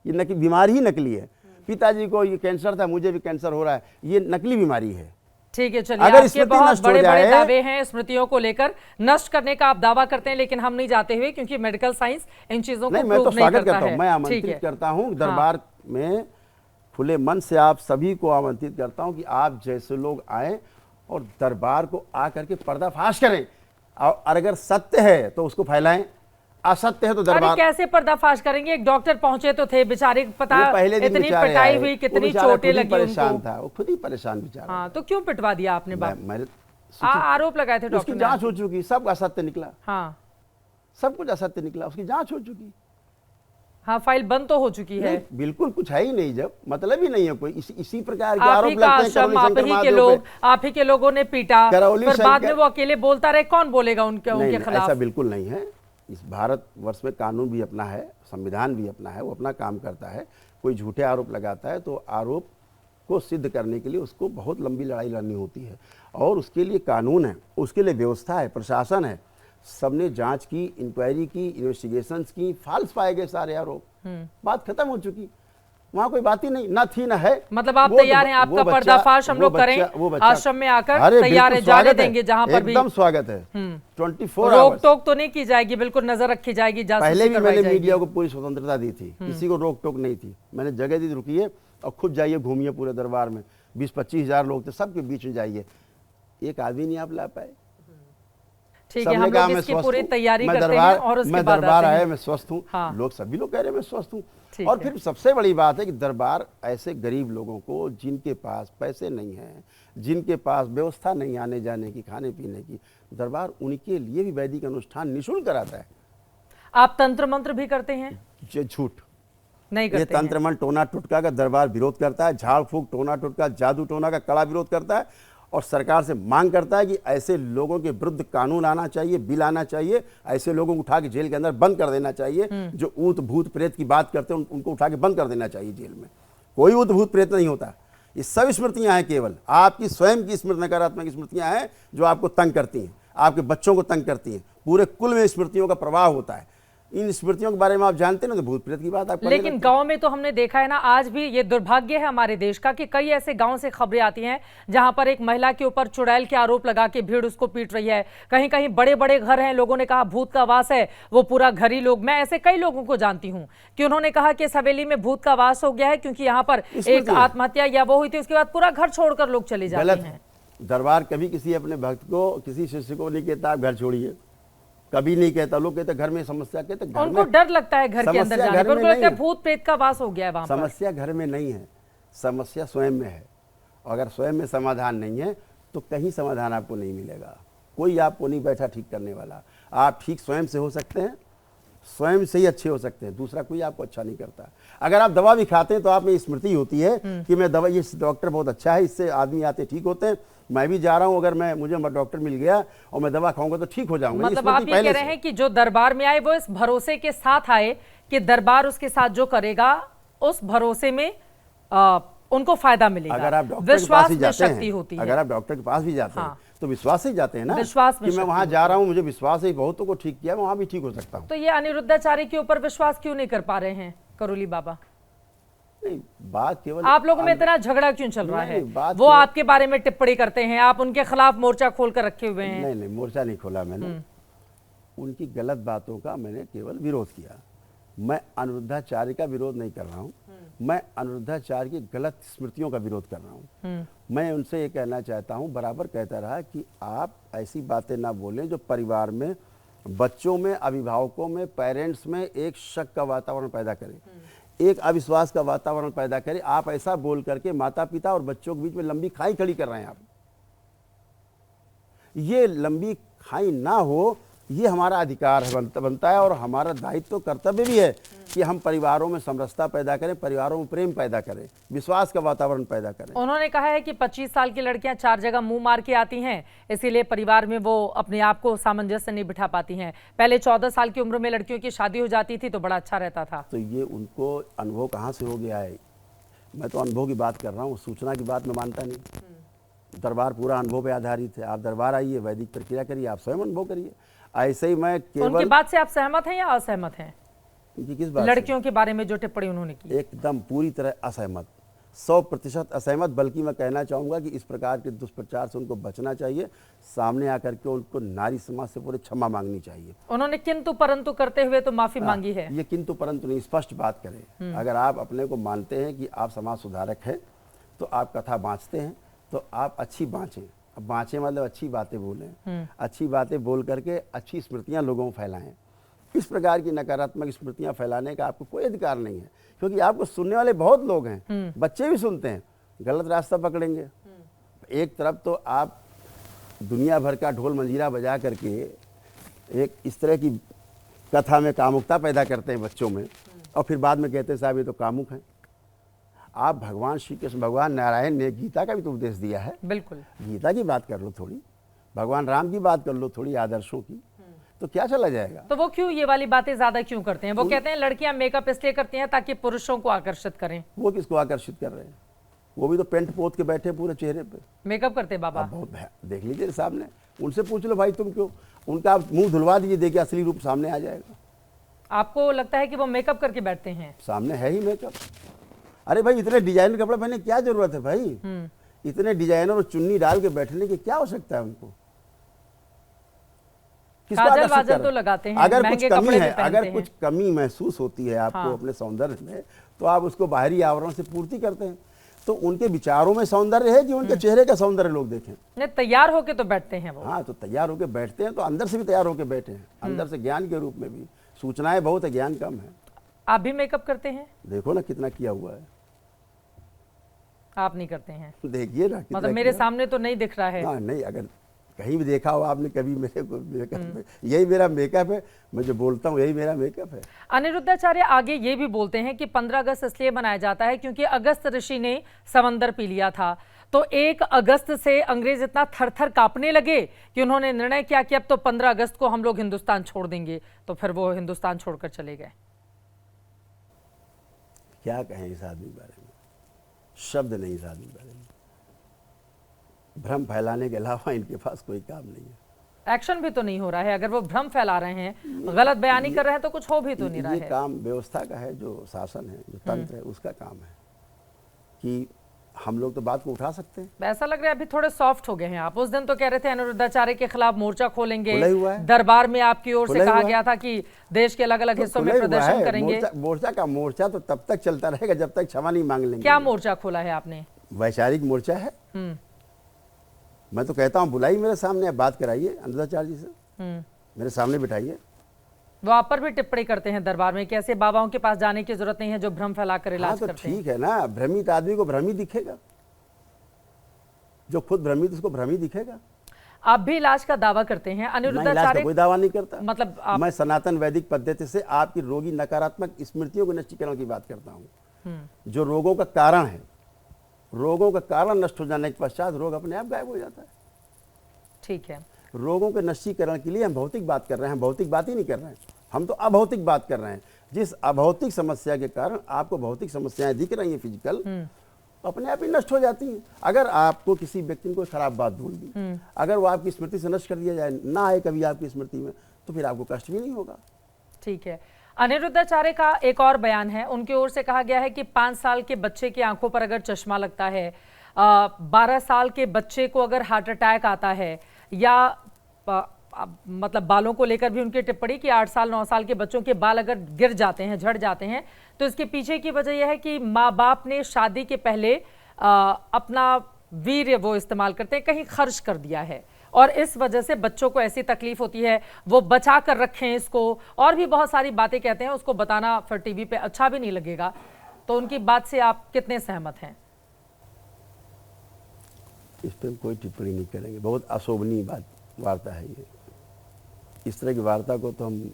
ये बीमारी ही नकली है। पिताजी को ये कैंसर था, मुझे भी कैंसर हो रहा है, ये नकली बीमारी है। ठीक है, चलिए, आपके बहुत बड़े बड़े दावे हैं स्मृतियों को लेकर, नष्ट करने का आप दावा करते हैं, लेकिन हम नहीं जाते हुए, क्योंकि मेडिकल साइंस इन चीजों को मैं तो स्वागत करता हूं, मैं आमंत्रित करता हूं दरबार में, खुले मन से आप सभी को आमंत्रित करता हूं कि आप जैसे लोग आए और दरबार को आकर के पर्दाफाश करें, और अगर सत्य है तो उसको फैलाएं, असत्य है तो दरबार। कैसे पर्दाफाश करेंगे? एक डॉक्टर पहुंचे तो थे बेचारे, पता इतनी पिटाई हुई, कितनी चोटें लगी, परेशान था वो, खुद ही परेशान बेचारा। हाँ, तो क्यों पिटवा दिया आपने? आरोप लगाए थे डॉक्टर, उसकी जांच हो चुकी, सब असत्य निकला। हाँ, सब कुछ असत्य निकला, उसकी जांच हो चुकी। हाँ, फाइल बंद तो हो चुकी है। बिल्कुल कुछ है ही नहीं, जब मतलब ही नहीं है कोई। इसी प्रकार के आप आरोप लगते हैं। आप ही के लोगों ने पीटा, फिर बाद में वो अकेले बोलता रहे, कौन बोलेगा उनके खिलाफ? ऐसा बिल्कुल नहीं है। इस भारतवर्ष में कानून भी अपना है, संविधान भी अपना है, वो अपना काम करता है। कोई झूठे आरोप लगाता है तो आरोप को सिद्ध करने के लिए उसको बहुत लंबी लड़ाई लड़नी होती है, और उसके लिए कानून है, उसके लिए व्यवस्था है, प्रशासन है। सबने जांच की, इंक्वायरी की, इन्वेस्टिगेशंस की, फॉल्स पाए गए सारे आरोप, बात खत्म हो चुकी, वहां कोई बात ही नहीं, ना थी ना है। मतलब आप तैयार हैं, आपका पर्दाफाश हम लोग करें, आश्रम में आकर तैयार है, जाने देंगे जहां पर भी। एकदम स्वागत है। 24 रोक टोक तो नहीं की जाएगी, बिल्कुल नजर रखी जाएगी। पहले भी मैंने मीडिया को पूरी स्वतंत्रता दी थी, किसी को रोक टोक नहीं थी। मैंने जगह दी, रुकिए और खुद जाइए, घूमिए पूरे दरबार में। 20-25 हजार लोग थे, सबके बीच में जाइए, एक आदमी नहीं आप ला पाए। ठीक है, हम लोग इसकी पूरी तैयारी करते हैं और उसके बाद दरबार आया, मैं स्वस्थ हूँ। हाँ। लोग सभी लोग कह रहे हैं मैं स्वस्थ हूँ। और फिर सबसे बड़ी बात है कि दरबार ऐसे गरीब लोगों को, जिनके पास पैसे नहीं हैं, जिनके पास व्यवस्था नहीं आने जाने की, खाने पीने की, दरबार उनके लिए भी वैदिक अनुष्ठान निःशुल्क कराता है। आप तंत्र मंत्र भी करते हैं? ये झूठ नहीं करते। ये तंत्र मंत्र टोना टुटका का दरबार विरोध करता है, झाड़ फूक टोना टुटका जादू टोना का कड़ा विरोध करता है, और सरकार से मांग करता है कि ऐसे लोगों के विरुद्ध कानून आना चाहिए, बिल आना चाहिए, ऐसे लोगों को उठा के जेल के अंदर बंद कर देना चाहिए। जो ऊत भूत प्रेत की बात करते हैं उनको उठा के बंद कर देना चाहिए जेल में। कोई ऊत भूत प्रेत नहीं होता, ये सब स्मृतियां हैं, केवल आपकी स्वयं की स्मृति, नकारात्मक स्मृतियां हैं जो आपको तंग करती हैं, आपके बच्चों को तंग करती हैं। पूरे कुल में स्मृतियों का प्रवाह होता है। इन स्मृतियों के बारे में आप जानते हैं ना, तो भूत प्रेत की बात आप। लेकिन गांव में तो हमने देखा है ना, आज भी ये दुर्भाग्य है हमारे देश का कि कई ऐसे गांव से खबरें आती हैं जहां पर एक महिला के ऊपर चुड़ैल के आरोप लगा के भीड़ उसको पीट रही है। कहीं कहीं बड़े बड़े घर हैं, लोगों ने कहा भूत का वास है, वो पूरा घर ही लोग। मैं ऐसे कई लोगों को जानती हूँ कि उन्होंने कहा कि इस हवेली में भूत का वास हो गया है, क्योंकि यहाँ पर एक आत्महत्या या वो हुई थी, उसके बाद पूरा घर छोड़कर लोग चले जाते हैं। दरबार कभी किसी अपने भक्त को, किसी शिष्य को नहीं कहता आप घर छोड़िए, कभी नहीं कहता। लोग कहते घर में समस्या, कहते घर उनको डर लगता है घर के अंदर जाने पर, उनको लगता है भूत प्रेत का वास हो गया है वहां पर। समस्या घर में नहीं है, समस्या स्वयं में है। अगर स्वयं में समाधान नहीं है तो कहीं समाधान आपको नहीं मिलेगा, कोई आपको नहीं बैठा ठीक करने वाला। आप ठीक स्वयं से हो सकते हैं, स्वयं से ही अच्छे हो सकते हैं, दूसरा कोई आपको अच्छा नहीं करता। अगर आप दवा भी खाते हैं तो आप में स्मृति होती है कि मैं दवा, ये डॉक्टर बहुत अच्छा है, इससे आदमी आते ठीक होते हैं, मैं भी जा रहा हूं, अगर मुझे डॉक्टर मिल गया और मैं दवा खाऊंगा तो ठीक हो जाऊंगा। मतलब आप ये कह रहे हैं कि जो दरबार में आए वो इस भरोसे के साथ आए कि दरबार उसके साथ जो करेगा उस भरोसे में उनको फायदा मिलेगा। अगर आप डॉक्टर विश्वास में शक्ति होती है। अगर आप डॉक्टर के पास भी जाते हैं तो विश्वास से जाते हैं ना, विश्वास में कि मैं वहां जा रहा हूं, मुझे विश्वास है, बहुतों को ठीक किया, वहां भी ठीक हो सकता हूं। तो ये अनिरुद्धाचार्य के ऊपर विश्वास क्यों नहीं कर पा रहे हैं करोली बाबा? नहीं, बात केवल आप लोगों में इतना झगड़ा क्यों चल रहा है? वो आपके बारे में टिप्पणी करते हैं, आप उनके खिलाफ मोर्चा खोल कर रखे हुए हैं। नहीं, मोर्चा नहीं खोला मैंने, उनकी गलत बातों का मैंने केवल विरोध किया। मैं अनिरुद्धाचार्य का विरोध नहीं कर रहा हूँ, मैं अनिरुद्धाचार्य की गलत स्मृतियों का विरोध कर रहा हूँ। मैं उनसे ये कहना चाहता हूँ, बराबर कहता रहा कि आप ऐसी बातें ना बोलें जो परिवार में, बच्चों में, अभिभावकों में, पेरेंट्स में एक शक का वातावरण पैदा करे, एक अविश्वास का वातावरण पैदा करे। आप ऐसा बोल करके माता पिता और बच्चों के बीच में लंबी खाई खड़ी कर रहे हैं। आप ये लंबी खाई ना हो ये हमारा अधिकार है, बनता है, और हमारा दायित्व कर्तव्य भी है कि हम परिवारों में समरसता पैदा करें, परिवारों में प्रेम पैदा करें, विश्वास का वातावरण पैदा करें। उन्होंने कहा है कि 25 साल की लड़कियां 4 जगह मुंह मार के आती हैं, इसीलिए परिवार में वो अपने आप को सामंजस्य नहीं बिठा पाती हैं। पहले 14 साल की उम्र में लड़कियों की शादी हो जाती थी तो बड़ा अच्छा रहता था। तो ये उनको अनुभव कहाँ से हो गया है? मैं तो अनुभव की बात कर रहा हूँ, सूचना की बात मैं मानता नहीं। दरबार पूरा अनुभव पे आधारित है। आप दरबार आइए, वैदिक प्रक्रिया करिए, आप स्वयं अनुभव करिए। ऐसे ही मैं केवल उनकी बात से आप सहमत हैं या असहमत हैं? किस बात? लड़कियों के बारे में जो टिप्पणी उन्होंने की। एकदम पूरी तरह असहमत, 100% असहमत। बल्कि मैं कहना चाहूँगा कि इस प्रकार के दुष्प्रचार से उनको बचना चाहिए। सामने आकर के उनको नारी समाज से पूरे क्षमा मांगनी चाहिए। उन्होंने किंतु परंतु करते हुए तो माफी मांगी है। ये किंतु परंतु नहीं, स्पष्ट बात करें। अगर आप अपने को मानते हैं कि आप समाज सुधारक हैं, तो आप कथा बाँचते हैं, तो आप अच्छी बाँचें। अब बाँचें मतलब अच्छी बातें बोलें, अच्छी बातें बोल करके अच्छी स्मृतियाँ लोगों को फैलाएं। इस प्रकार की नकारात्मक स्मृतियाँ फैलाने का आपको कोई अधिकार नहीं है, क्योंकि आपको सुनने वाले बहुत लोग हैं, बच्चे भी सुनते हैं, गलत रास्ता पकड़ेंगे। एक तरफ तो आप दुनिया भर का ढोल मंजीरा बजा करके एक इस तरह की कथा में कामुकता पैदा करते हैं बच्चों में, और फिर बाद में कहते हैं साहब ये तो कामुक हैं। आप भगवान श्री कृष्ण, भगवान नारायण ने गीता का भी तो उपदेश दिया है। बिल्कुल, गीता की बात कर लो थोड़ी, भगवान राम की बात कर लो थोड़ी, आदर्शों की, तो क्या चला जाएगा? तो वो क्यों ये वाली बातें ज्यादा क्यों करते हैं? वो कहते हैं लड़कियां मेकअप इसलिए करती हैं ताकि पुरुषों को आकर्षित करें। वो किसको आकर्षित कर रहे हैं? वो भी तो पेंट पोत के बैठे पूरे चेहरे पे। मेकअप करते बाबा। बहुत देख लीजिए सामने, उनसे पूछ लो भाई तुम क्यों, उनका आप मुंह धुलवा दीजिए, देखिए असली रूप सामने आ जाएगा। आपको लगता है कि वो मेकअप करके बैठते हैं? सामने है ही मेकअप। अरे भाई इतने डिजाइनर कपड़े पहनने की क्या जरूरत है भाई? इतने डिजाइनर और चुन्नी डाल के बैठने की क्या आवश्यकता है उनको? काजल वाजल तो लगाते हैं, अगर कुछ महंगे कमी कपड़े है, भी अगर पहनते कुछ कमी महसूस होती है आपको अपने सौंदर्य में, तो आप उसको बाहरी आवरण से पूर्ति करते हैं। तो उनके विचारों में सौंदर्य है कि उनके चेहरे का सौंदर्य लोग देखें? नहीं, तैयार होके तो बैठते हैं वो। हाँ, तो तैयार होके बैठते हैं, तो अंदर से भी तैयार होके बैठे हैं, अंदर से ज्ञान के रूप में भी। सूचनाएं बहुत है, ज्ञान कम है। आप भी मेकअप करते हैं? देखो ना कितना किया हुआ है। आप नहीं करते हैं? देखिए ना, मतलब मेरे सामने तो नहीं दिख रहा है। हाँ, नहीं, अगर कहीं भी देखा हो आपने कभी मेरे को मेकअप, यही मेरा मेकअप है, मैं जो बोलता हूँ यही मेरा मेकअप है। अनिरुद्धाचार्य आगे ये भी बोलते हैं कि 15 अगस्त इसलिए मनाया जाता है क्योंकि अगस्त ऋषि ने समंदर पी लिया था। तो 1 अगस्त से अंग्रेज इतना थर-थर कांपने लगे कि उन्होंने निर्णय किया कि अब तो 15 अगस्त को हम लोग हिंदुस्तान छोड़ देंगे। तो फिर वो हिंदुस्तान छोड़कर चले गए। क्या कहें इस आदमी के बारे में, शब्द नहीं इस आदमी के बारे में। भ्रम फैलाने के अलावा इनके पास कोई काम नहीं है। एक्शन भी तो नहीं हो रहा है। अगर वो भ्रम फैला रहे हैं, गलत बयानी कर रहे हैं, तो कुछ हो भी तो नहीं रहा है। ये काम व्यवस्था का है, जो शासन है, जो तंत्र है, उसका काम है कि हम लोग तो बात को उठा सकते हैं। ऐसा लग रहा है अभी थोड़े सॉफ्ट हो गए हैं आप। उस दिन तो कह रहे थे अनिरुद्धाचार्य के खिलाफ मोर्चा खोलेंगे, दरबार में आपकी ओर से कहा गया था कि देश के अलग अलग हिस्सों में प्रदर्शन करेंगे। मोर्चा तो तब तक चलता रहेगा जब तक क्षमा नहीं मांग लेंगे। क्या मोर्चा खोला है आपने? वैचारिक मोर्चा है। मैं तो कहता हूँ बुलाइए मेरे सामने, आप बात कराइए अनिरुद्धाचार्य जी से, मेरे सामने बिठाइए। वो आप पर भी टिप्पणी करते हैं दरबार में कि ऐसे बाबाओं के पास जाने की जरूरत नहीं है जो भ्रम फैलाकर इलाज करते हैं। ठीक है ना, भ्रमित आदमी को भ्रमित दिखेगा, जो खुद भ्रमित उसको भ्रमित दिखेगा। आप भी इलाज का दावा करते हैं? अनिरुद्धाचार्य कोई दावा नहीं करता। मतलब मैं सनातन वैदिक पद्धति से आपकी रोगी नकारात्मक स्मृतियों के नष्टीकरण की बात करता हूँ। जो रोगों का कारण है, रोगों का कारण नष्ट हो जाने के पश्चात रोग अपने आप गायब हो जाता है। ठीक है, रोगों के नष्टीकरण के लिए हम भौतिक बात कर रहे हैं, हम भौतिक बात ही नहीं कर रहे हैं, हम तो अभौतिक बात कर रहे हैं। जिस अभौतिक समस्या के कारण आपको भौतिक समस्याएं दिख रही हैं फिजिकल, अपने आप ही नष्ट हो जाती हैं। अगर आपको किसी व्यक्ति ने कोई खराब बात बोल दी, अगर वो आपकी स्मृति से नष्ट कर दिया जाए, ना आए कभी आपकी स्मृति में, तो फिर आपको कष्ट भी नहीं होगा। ठीक है। अनिरुद्धाचार्य का एक और बयान है, उनकी ओर से कहा गया है कि 5 साल के बच्चे की आंखों पर अगर चश्मा लगता है, 12 साल के बच्चे को अगर हार्ट अटैक आता है, या मतलब बालों को लेकर भी उनकी टिप्पणी कि 8 साल 9 साल के बच्चों के बाल अगर गिर जाते हैं, झड़ जाते हैं, तो इसके पीछे की वजह यह है कि माँ बाप ने शादी के पहले अपना वीर्य वो इस्तेमाल करते हैं, कहीं खर्च कर दिया है, और इस वजह से बच्चों को ऐसी तकलीफ होती है, वो बचा कर रखें इसको, और भी बहुत सारी बातें कहते हैं। उसको बताना फिर टीवी पे अच्छा भी नहीं लगेगा। तो उनकी बात से आप कितने सहमत हैं? इस पर कोई टिप्पणी नहीं करेंगे, बहुत अशोभनीय वार्ता है ये। इस तरह की वार्ता को तो हम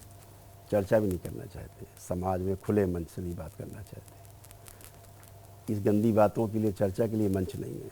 चर्चा भी नहीं करना चाहते, समाज में खुले मंच से नहीं बात करना चाहते। इस गंदी बातों के लिए, चर्चा के लिए मंच नहीं है।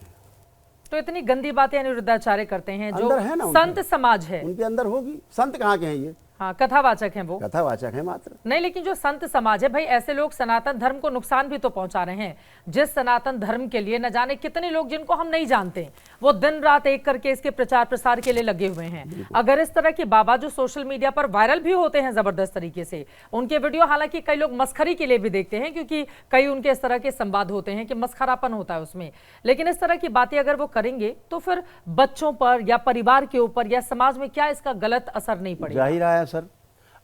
तो इतनी गंदी बातें अनिरुद्धाचार्य करते हैं जो अंदर है ना संत समाज है, उनके अंदर होगी। संत कहाँ के हैं ये? हाँ, कथावाचक हैं वो, कथावाचक है मात्र। नहीं, लेकिन जो संत समाज है भाई, ऐसे लोग सनातन धर्म को नुकसान भी तो पहुंचा रहे हैं। जिस सनातन धर्म के लिए न जाने कितने लोग जिनको हम नहीं जानते, वो दिन रात एक करके इसके प्रचार प्रसार के लिए लगे हुए हैं। अगर इस तरह के बाबा जो सोशल मीडिया पर वायरल भी होते हैं जबरदस्त तरीके से, उनके वीडियो हालांकि कई लोग मस्खरी के लिए भी देखते हैं, क्योंकि कई उनके इस तरह के संवाद होते हैं कि मस्खरापन होता है उसमें, लेकिन इस तरह की बातें अगर वो करेंगे तो फिर बच्चों पर या परिवार के ऊपर या समाज में क्या इसका गलत असर नहीं पड़ेगा? जाहिर है सर,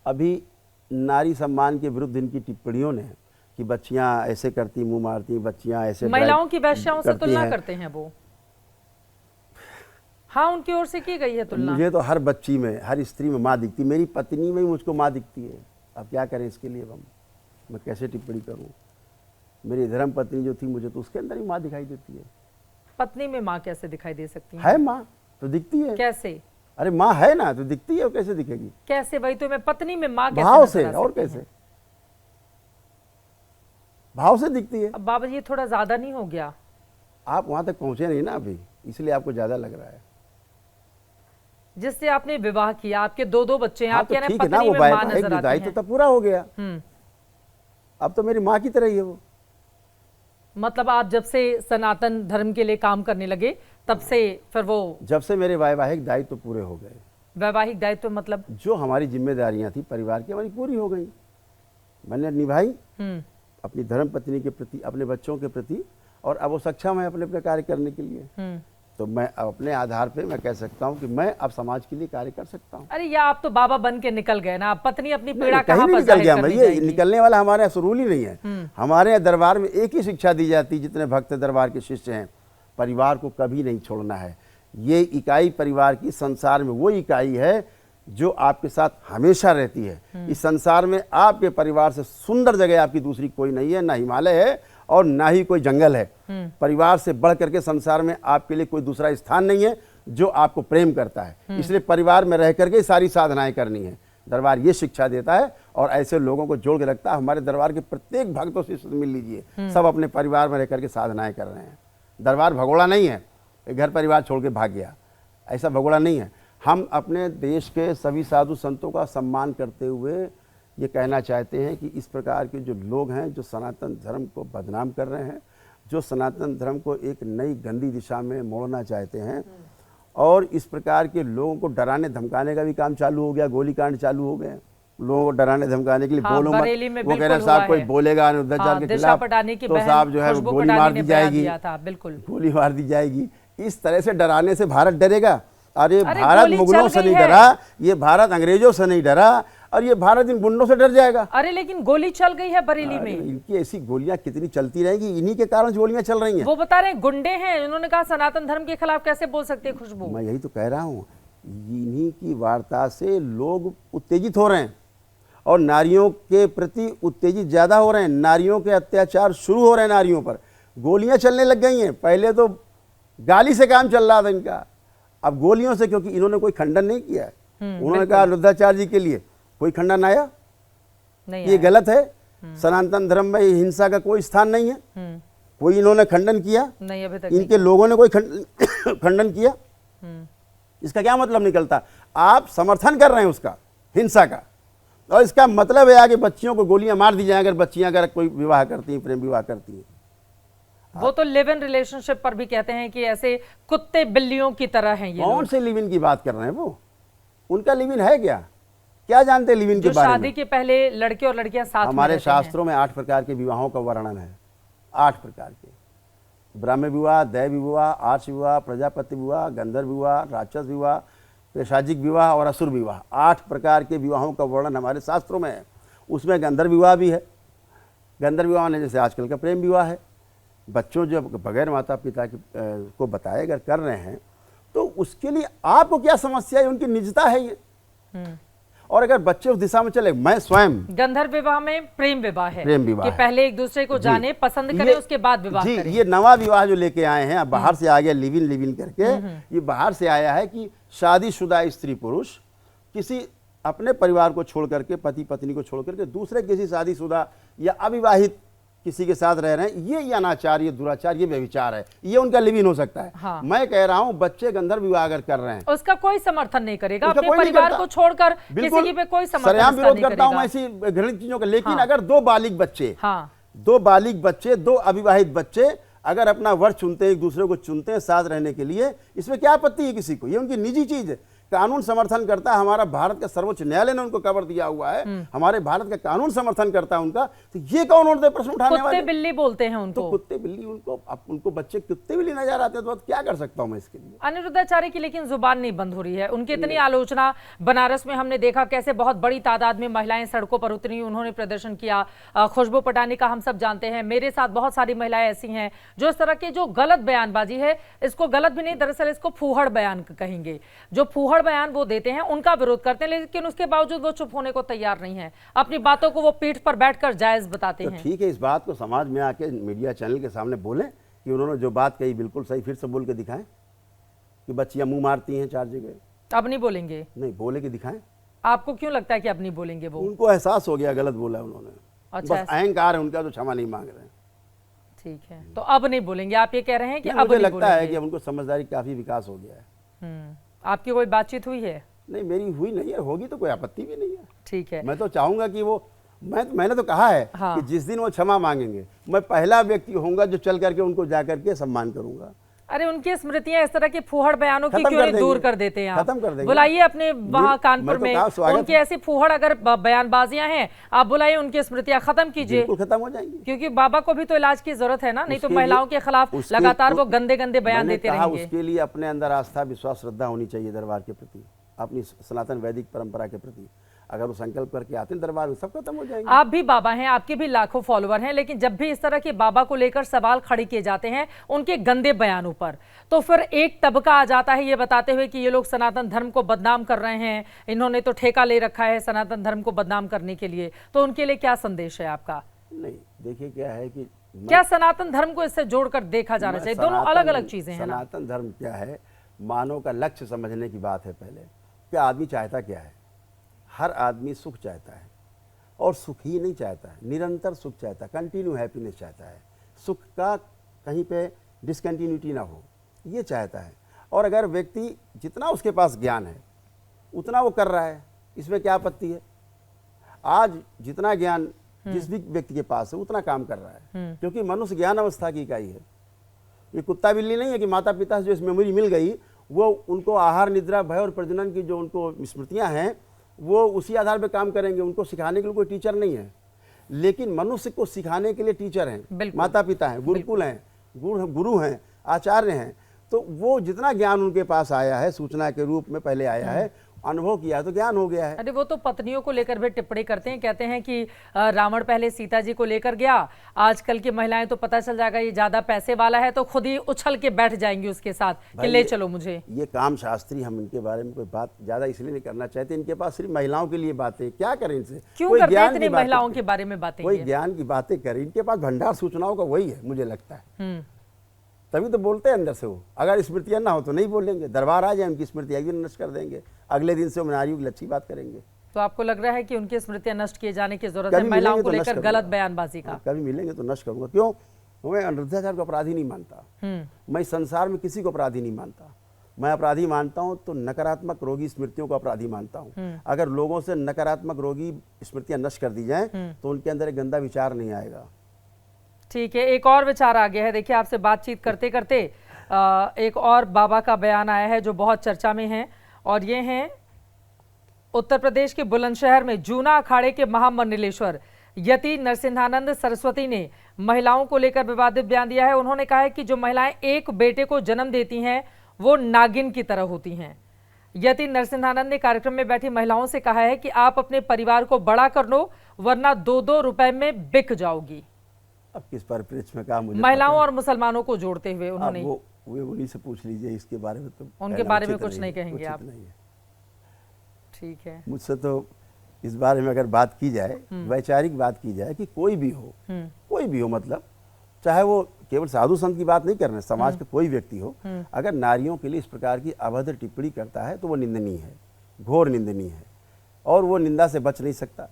अभी नारी सम्मान के विरुद्ध इनकी टिप्पणियों ने कि बच्चियां ऐसे करती, मुंह मारती, बच्चियां ऐसे महिलाओं की वैश्याओं से तुलना करते हैं वो। हाँ, उनकी ओर से की गई है तुलना। मुझे तो हर बच्ची में, हर स्त्री में माँ दिखती, मेरी पत्नी में ही मुझको माँ दिखती है। अब क्या करें इसके लिए, मैं कैसे टिप्पणी करूं? मेरी धर्म पत्नी जो थी, मुझे तो उसके अंदर ही माँ दिखाई देती है। पत्नी में माँ कैसे दिखाई दे सकती है? माँ तो दिखती है। कैसे? अरे माँ है ना, तो दिखती है, कैसे दिखेगी? कैसे? वही तो मैं, पत्नी में माँ कैसे? भाव से। और कैसे? भाव से दिखती है। अब बाबा जी, ये थोड़ा ज्यादा नहीं हो गया? आप वहां तक पहुंचे नहीं ना अभी, इसलिए आपको ज्यादा लग रहा है। जिससे आपने विवाह किया, आपके दो बच्चे हैं, आप कह रहे हैं पत्नी में माँ नजर आती है। दायित्व तो पूरा हो गया। अब तो मेरी माँ की तरह ही है वो। मतलब आप जब से सनातन धर्म के लिए काम करने लगे, तब से फिर वो, जब से मेरे वैवाहिक दायित्व पूरे हो गए। वैवाहिक दायित्व मतलब जो हमारी जिम्मेदारियां थी परिवार की, हमारी पूरी हो गई, मैंने निभाई अपनी धर्म पत्नी के प्रति, अपने बच्चों के प्रति, और अब वो सक्षम है अपने कार्य करने के लिए। तो मैं अपने आधार पे मैं कह सकता हूँ कि मैं अब समाज के लिए कार्य कर सकता हूँ। अरे, या आप तो बाबा बन के निकल गए ना, पत्नी अपनी पीड़ा कहाँ पर निकल गया मैं? ये निकलने वाला हमारे यहाँ रूल ही नहीं है। हमारे यहाँ दरबार में एक ही शिक्षा दी जाती है, जितने भक्त दरबार के शिष्य हैं, परिवार को कभी नहीं छोड़ना है। ये इकाई परिवार की संसार में वो इकाई है जो आपके साथ हमेशा रहती है। इस संसार में आपके परिवार से सुंदर जगह आपकी दूसरी कोई नहीं है, ना हिमालय है और ना ही कोई जंगल है। परिवार से बढ़ करके संसार में आपके लिए कोई दूसरा स्थान नहीं है जो आपको प्रेम करता है। इसलिए परिवार में रह करके सारी साधनाएं करनी है। दरबार ये शिक्षा देता है और ऐसे लोगों को जोड़ के रखता है। हमारे दरबार के प्रत्येक भक्तों से मिल लीजिए, सब अपने परिवार में रह करके साधनाएं कर रहे हैं। दरबार भगोड़ा नहीं है, घर परिवार छोड़ के भाग गया, ऐसा भगोड़ा नहीं है। हम अपने देश के सभी साधु संतों का सम्मान करते हुए ये कहना चाहते हैं कि इस प्रकार के जो लोग हैं, जो सनातन धर्म को बदनाम कर रहे हैं, जो सनातन धर्म को एक नई गंदी दिशा में मोड़ना चाहते हैं, और इस प्रकार के लोगों को डराने धमकाने का भी काम चालू हो गया। गोलीकांड चालू हो गए लोगों को डराने धमकाने के लिए। बोलो मत, वो कह रहे साहब कोई बोलेगा अनिरुद्धाचार्य के खिलाफ तो साहब जो है गोली मार दी जाएगी, बिल्कुल गोली मार दी जाएगी। इस तरह से डराने से भारत डरेगा? अरे भारत मुगलों से नहीं डरा, ये भारत अंग्रेजों से नहीं डरा, और ये भारत इन गुंडों से डर जाएगा? अरे लेकिन गोली चल गई है बरेली में। इनकी ऐसी गोलियां कितनी चलती रहेंगी, इन्हीं के कारण गोलियां चल रही हैं। वो बता रहे हैं गुंडे हैं, उन्होंने कहा सनातन धर्म के खिलाफ कैसे बोल सकते हैं खुशबू? मैं यही तो कह रहा हूँ, इन्हीं की वार्ता से लोग उत्तेजित हो रहे हैं और नारियों के प्रति उत्तेजित ज्यादा हो रहे हैं। नारियों के अत्याचार शुरू हो रहे हैं, नारियों पर गोलियां चलने लग गई हैं। पहले तो गाली से काम चल रहा था इनका, अब गोलियों से, क्योंकि इन्होंने कोई खंडन नहीं किया है। उन्होंने कहा अनिरुद्धाचार्य जी के लिए कोई खंडन आया नहीं, ये गलत है। सनातन धर्म में हिंसा का कोई स्थान नहीं है, कोई इन्होंने खंडन किया नहीं, अभी तक इनके लोगों ने कोई खंडन किया। इसका क्या मतलब निकलता? आप समर्थन कर रहे हैं उसका, हिंसा का, और इसका मतलब है आगे बच्चियों को गोलियां मार दी जाए अगर बच्चियां अगर कोई विवाह करती हैं, प्रेम विवाह करती हैं। वो तो लिव इन रिलेशनशिप पर भी कहते हैं कि ऐसे कुत्ते बिल्लियों की तरह हैं ये। कौन से लिव इन की बात कर रहे हैं? वो उनका लिव इन है क्या जानते हैं लिव इन के बारे में? शादी के पहले लड़के और लड़कियां साथ में हमारे शास्त्रों में 8 प्रकार के विवाहों का वर्णन है। 8 प्रकार के: ब्राह्मण विवाह, दैव विवाह, आर्ष विवाह, प्रजापति विवाह, गंधर्व विवाह, राक्षस विवाह, पैशाचिक विवाह और असुर विवाह। 8 प्रकार के विवाहों का वर्णन हमारे शास्त्रों में है। उसमें गंधर्व विवाह भी है। गंधर्व विवाह ने जैसे आजकल का प्रेम विवाह है, बच्चों जो बगैर माता पिता को बताए अगर कर रहे हैं तो उसके लिए आपको क्या समस्या है? उनकी निजता है ये। और अगर बच्चे उस दिशा में चले, मैं स्वयं गंधर्व विवाह में प्रेम विवाह है, प्रेम विवाह कि पहले एक दूसरे को जाने, पसंद करें, उसके बाद विवाह करें। ये नवा विवाह जो लेके आए हैं, अब बाहर से आ गया लिव इन करके, ये बाहर से आया है कि शादीशुदा स्त्री पुरुष किसी अपने परिवार को छोड़ करके, पति पत्नी को छोड़ करके दूसरे किसी शादीशुदा या अविवाहित किसी के साथ रह रहे हैं, ये अनाचार, ये दुराचार, ये व्यभिचार है, ये उनका लिविंग हो सकता है। हाँ। मैं कह रहा हूं बच्चे गंधर्व विवाह अगर कर रहे हैं, उसका कोई समर्थन नहीं करेगा, उसका अपने कोई नहीं परिवार करता। को छोड़कर किसी बिल्कुल की पे कोई समर्थन सरेआम इसका विरोध नहीं करता हूं करेगा। मैं ऐसी घृणित चीजों का। लेकिन हाँ। अगर दो बालिग बच्चे, हाँ, दो बालिग बच्चे, दो अविवाहित बच्चे अगर अपना वर चुनते हैं, एक दूसरे को चुनते हैं साथ रहने के लिए, इसमें क्या आपत्ति है किसी को? ये उनकी निजी चीज है। कानून समर्थन करता है, हमारा भारत का सर्वोच्च न्यायालय ने उनको कवर दिया हुआ है, हमारे भारत का कानून समर्थन करता है उनका, तो ये कौन होते प्रश्न उठाने वाले? कुत्ते बिल्ली बोलते हैं उनको। तो कुत्ते बिल्ली, उनको बच्चे कुत्ते बिल्ली नजर आते हैं, तो क्या कर सकता हूं मैं इसके लिए? अनिरुद्धाचार्य की लेकिन जुबान नहीं बंद हो रही है। उनकी इतनी आलोचना, बनारस में हमने देखा कैसे बहुत बड़ी तादाद में महिलाएं सड़कों पर उतरी, उन्होंने प्रदर्शन किया। खुशबू पटानी का हम सब जानते हैं, मेरे साथ बहुत सारी महिलाएं ऐसी हैं जो इस तरह की जो गलत बयानबाजी है, इसको गलत भी नहीं, दरअसल इसको फूहड़ बयान कहेंगे, जो फूहड़ बयान वो देते हैं उनका विरोध करते हैं, लेकिन उसके बावजूद वो चुप होने को तैयार नहीं है। अपनी बातों को वो पीठ पर बैठकर जायज बताते हैं। ठीक है, इस बात को समाज में आके मीडिया चैनल के सामने बोलें कि उन्होंने जो बात कही बिल्कुल सही, फिर से बोल के दिखाएं कि बच्चियां मुंह मारती हैं 4 जगह। अब नहीं बोलेंगे? नहीं, बोले कि दिखाएं। आपको क्यों लगता है कि अब नहीं बोलेंगे वो? उनको एहसास हो गया गलत बोला उन्होंने। अच्छा, बस अहंकार है उनका, तो क्षमा नहीं मांग रहे हैं। ठीक है, तो अब नहीं बोलेंगे, आप ये कह रहे हैं कि अब मुझे नहीं लगता है बोलेंगे। कि अब उनको समझदारी काफी विकास हो गया है। आपकी कोई बातचीत हुई है? नहीं, मेरी हुई नहीं है, होगी तो कोई आपत्ति भी नहीं है। ठीक है, मैं तो चाहूंगा कि वो, मैंने तो कहा है हाँ। कि जिस दिन वो क्षमा मांगेंगे, मैं पहला व्यक्ति होऊंगा जो चल करके उनको जा करके सम्मान करूंगा। अरे उनकी स्मृतियां इस तरह के फूहड़ बयानों की खत्म क्यों कर नहीं देंगे। दूर कर देते हैं आप? खत्म कर देंगे। बुलाइए अपने वहां कानपुर मैं तो में कहा, स्वागत उनकी है। ऐसी फूहड़ अगर बयानबाजियां हैं, आप बुलाइए, उनकी स्मृतियां खत्म कीजिए, बिल्कुल खत्म हो जाएंगी। क्योंकि बाबा को भी तो इलाज की जरूरत है ना, नहीं तो उसके लिए- महिलाओं के खिलाफ लगातार वो गंदे गंदे बयान मैंने देते कहा, रहेंगे। उसके लिए अपने अंदर आस्था, विश्वास, श्रद्धा होनी चाहिए दरबार के प्रति, अपनी सनातन वैदिक परंपरा के प्रति। अगर वो संकल्प करके आते हैं दरबार में, सब खत्म हो जाएंगे। आप भी बाबा हैं, आपके भी लाखों फॉलोअर हैं, लेकिन जब भी इस तरह के बाबा को लेकर सवाल खड़े किए जाते हैं उनके गंदे बयानों पर, तो फिर एक तबका आ जाता है ये बताते हुए कि ये लोग सनातन धर्म को बदनाम कर रहे हैं, इन्होंने तो ठेका ले रखा है सनातन धर्म को बदनाम करने के लिए। तो उनके लिए क्या संदेश है आपका? नहीं, देखिए क्या है कि क्या सनातन धर्म को इससे जोड़कर देखा जाना चाहिए? दोनों अलग अलग चीजें हैं ना। सनातन धर्म क्या है, मानव का लक्ष्य समझने की बात है। पहले क्या आदमी चाहता क्या है? हर आदमी सुख चाहता है, और सुख ही नहीं चाहता है, निरंतर सुख चाहता है, कंटिन्यू हैप्पीनेस चाहता है, सुख का कहीं पे डिसकंटिन्यूटी ना हो, ये चाहता है। और अगर व्यक्ति जितना उसके पास ज्ञान है उतना वो कर रहा है, इसमें क्या आपत्ति है? आज जितना ज्ञान जिस भी व्यक्ति के पास है उतना काम कर रहा है, क्योंकि मनुष्य ज्ञान अवस्था की इकाई है। ये कुत्ता बिल्ली नहीं है कि माता पिता से जो इस मेमोरी मिल गई, वो उनको आहार, निद्रा, भय और प्रजनन की जो उनको स्मृतियां हैं वो उसी आधार पर काम करेंगे। उनको सिखाने के लिए कोई टीचर नहीं है, लेकिन मनुष्य को सिखाने के लिए टीचर हैं, माता पिता हैं, गुरुकुल हैं, गुरु हैं, आचार्य हैं। तो वो जितना ज्ञान उनके पास आया है, सूचना के रूप में पहले आया है, अनुभव किया तो ज्ञान हो गया है। अरे वो तो पत्नियों को लेकर भी टिप्पणी करते हैं, कहते हैं कि रावण पहले सीता जी को लेकर गया, आजकल की महिलाएं तो पता चल जाएगा ये ज्यादा पैसे वाला है तो खुद ही उछल के बैठ जाएंगी उसके साथ कि ले चलो मुझे। ये काम शास्त्री, हम इनके बारे में कोई बात ज्यादा इसलिए नहीं करना चाहते, इनके पास सिर्फ महिलाओं के लिए बातें, क्या करें इनसे? क्यों करते हैं इतनी महिलाओं के बारे में बातें? कोई ज्ञान की बातें करें, इनके पास भंडार सूचनाओं का वही है, मुझे लगता है। तभी तो बोलते हैं अंदर से वो। अगर स्मृतियां ना हो तो नहीं बोलेंगे, दरबार आ जाए उनकी स्मृतियां एक दिन नष्ट कर देंगे, अगले दिन से वो नारियों की अच्छी बात करेंगे। तो आपको लग रहा है कि उनकी स्मृतियां नष्ट किए जाने की जरूरत है महिलाओं को लेकर गलत बयानबाजी का? कभी मिलेंगे तो नष्ट करूंगा। क्यों? मैं अनिरुद्धाचार्य को अपराधी नहीं मानता, मैं संसार में किसी को अपराधी नहीं मानता। मैं अपराधी मानता हूं तो नकारात्मक रोगी स्मृतियों को अपराधी मानता हूं। अगर लोगों से नकारात्मक रोगी स्मृतियां नष्ट कर दी जाएं तो उनके अंदर एक गंदा विचार नहीं आएगा। ठीक है, एक और विचार आ गया है। देखिए, आपसे बातचीत करते करते एक और बाबा का बयान आया है जो बहुत चर्चा में है, और ये हैं उत्तर प्रदेश के बुलंदशहर में जूना अखाड़े के महामंडलेश्वर यति नरसिंहानंद सरस्वती ने महिलाओं को लेकर विवादित बयान दिया है। उन्होंने कहा है कि जो महिलाएं एक बेटे को जन्म देती हैं वो नागिन की तरह होती हैं। यति नरसिंहानंद ने कार्यक्रम में बैठी महिलाओं से कहा है कि आप अपने परिवार को बड़ा कर लो वरना 2-2 रुपए में बिक जाओगी। अब किस परिप्रेक्ष्य में कहा मुझे महिलाओं और मुसलमानों को जोड़ते हुए उन्होंने, वो उन्हीं से पूछ लीजिए, इसके बारे में तो उनके बारे में कुछ नहीं कहेंगे आप? ठीक है, मुझसे तो इस बारे में अगर बात की जाए, वैचारिक बात की जाए कि कोई भी हो, मतलब चाहे वो केवल साधु संत की बात नहीं कर रहे, समाज का कोई व्यक्ति हो, अगर नारियों के लिए इस प्रकार की अभद्र टिप्पणी करता है तो वो निंदनीय है, घोर निंदनीय है। और वो निंदा से बच नहीं सकता।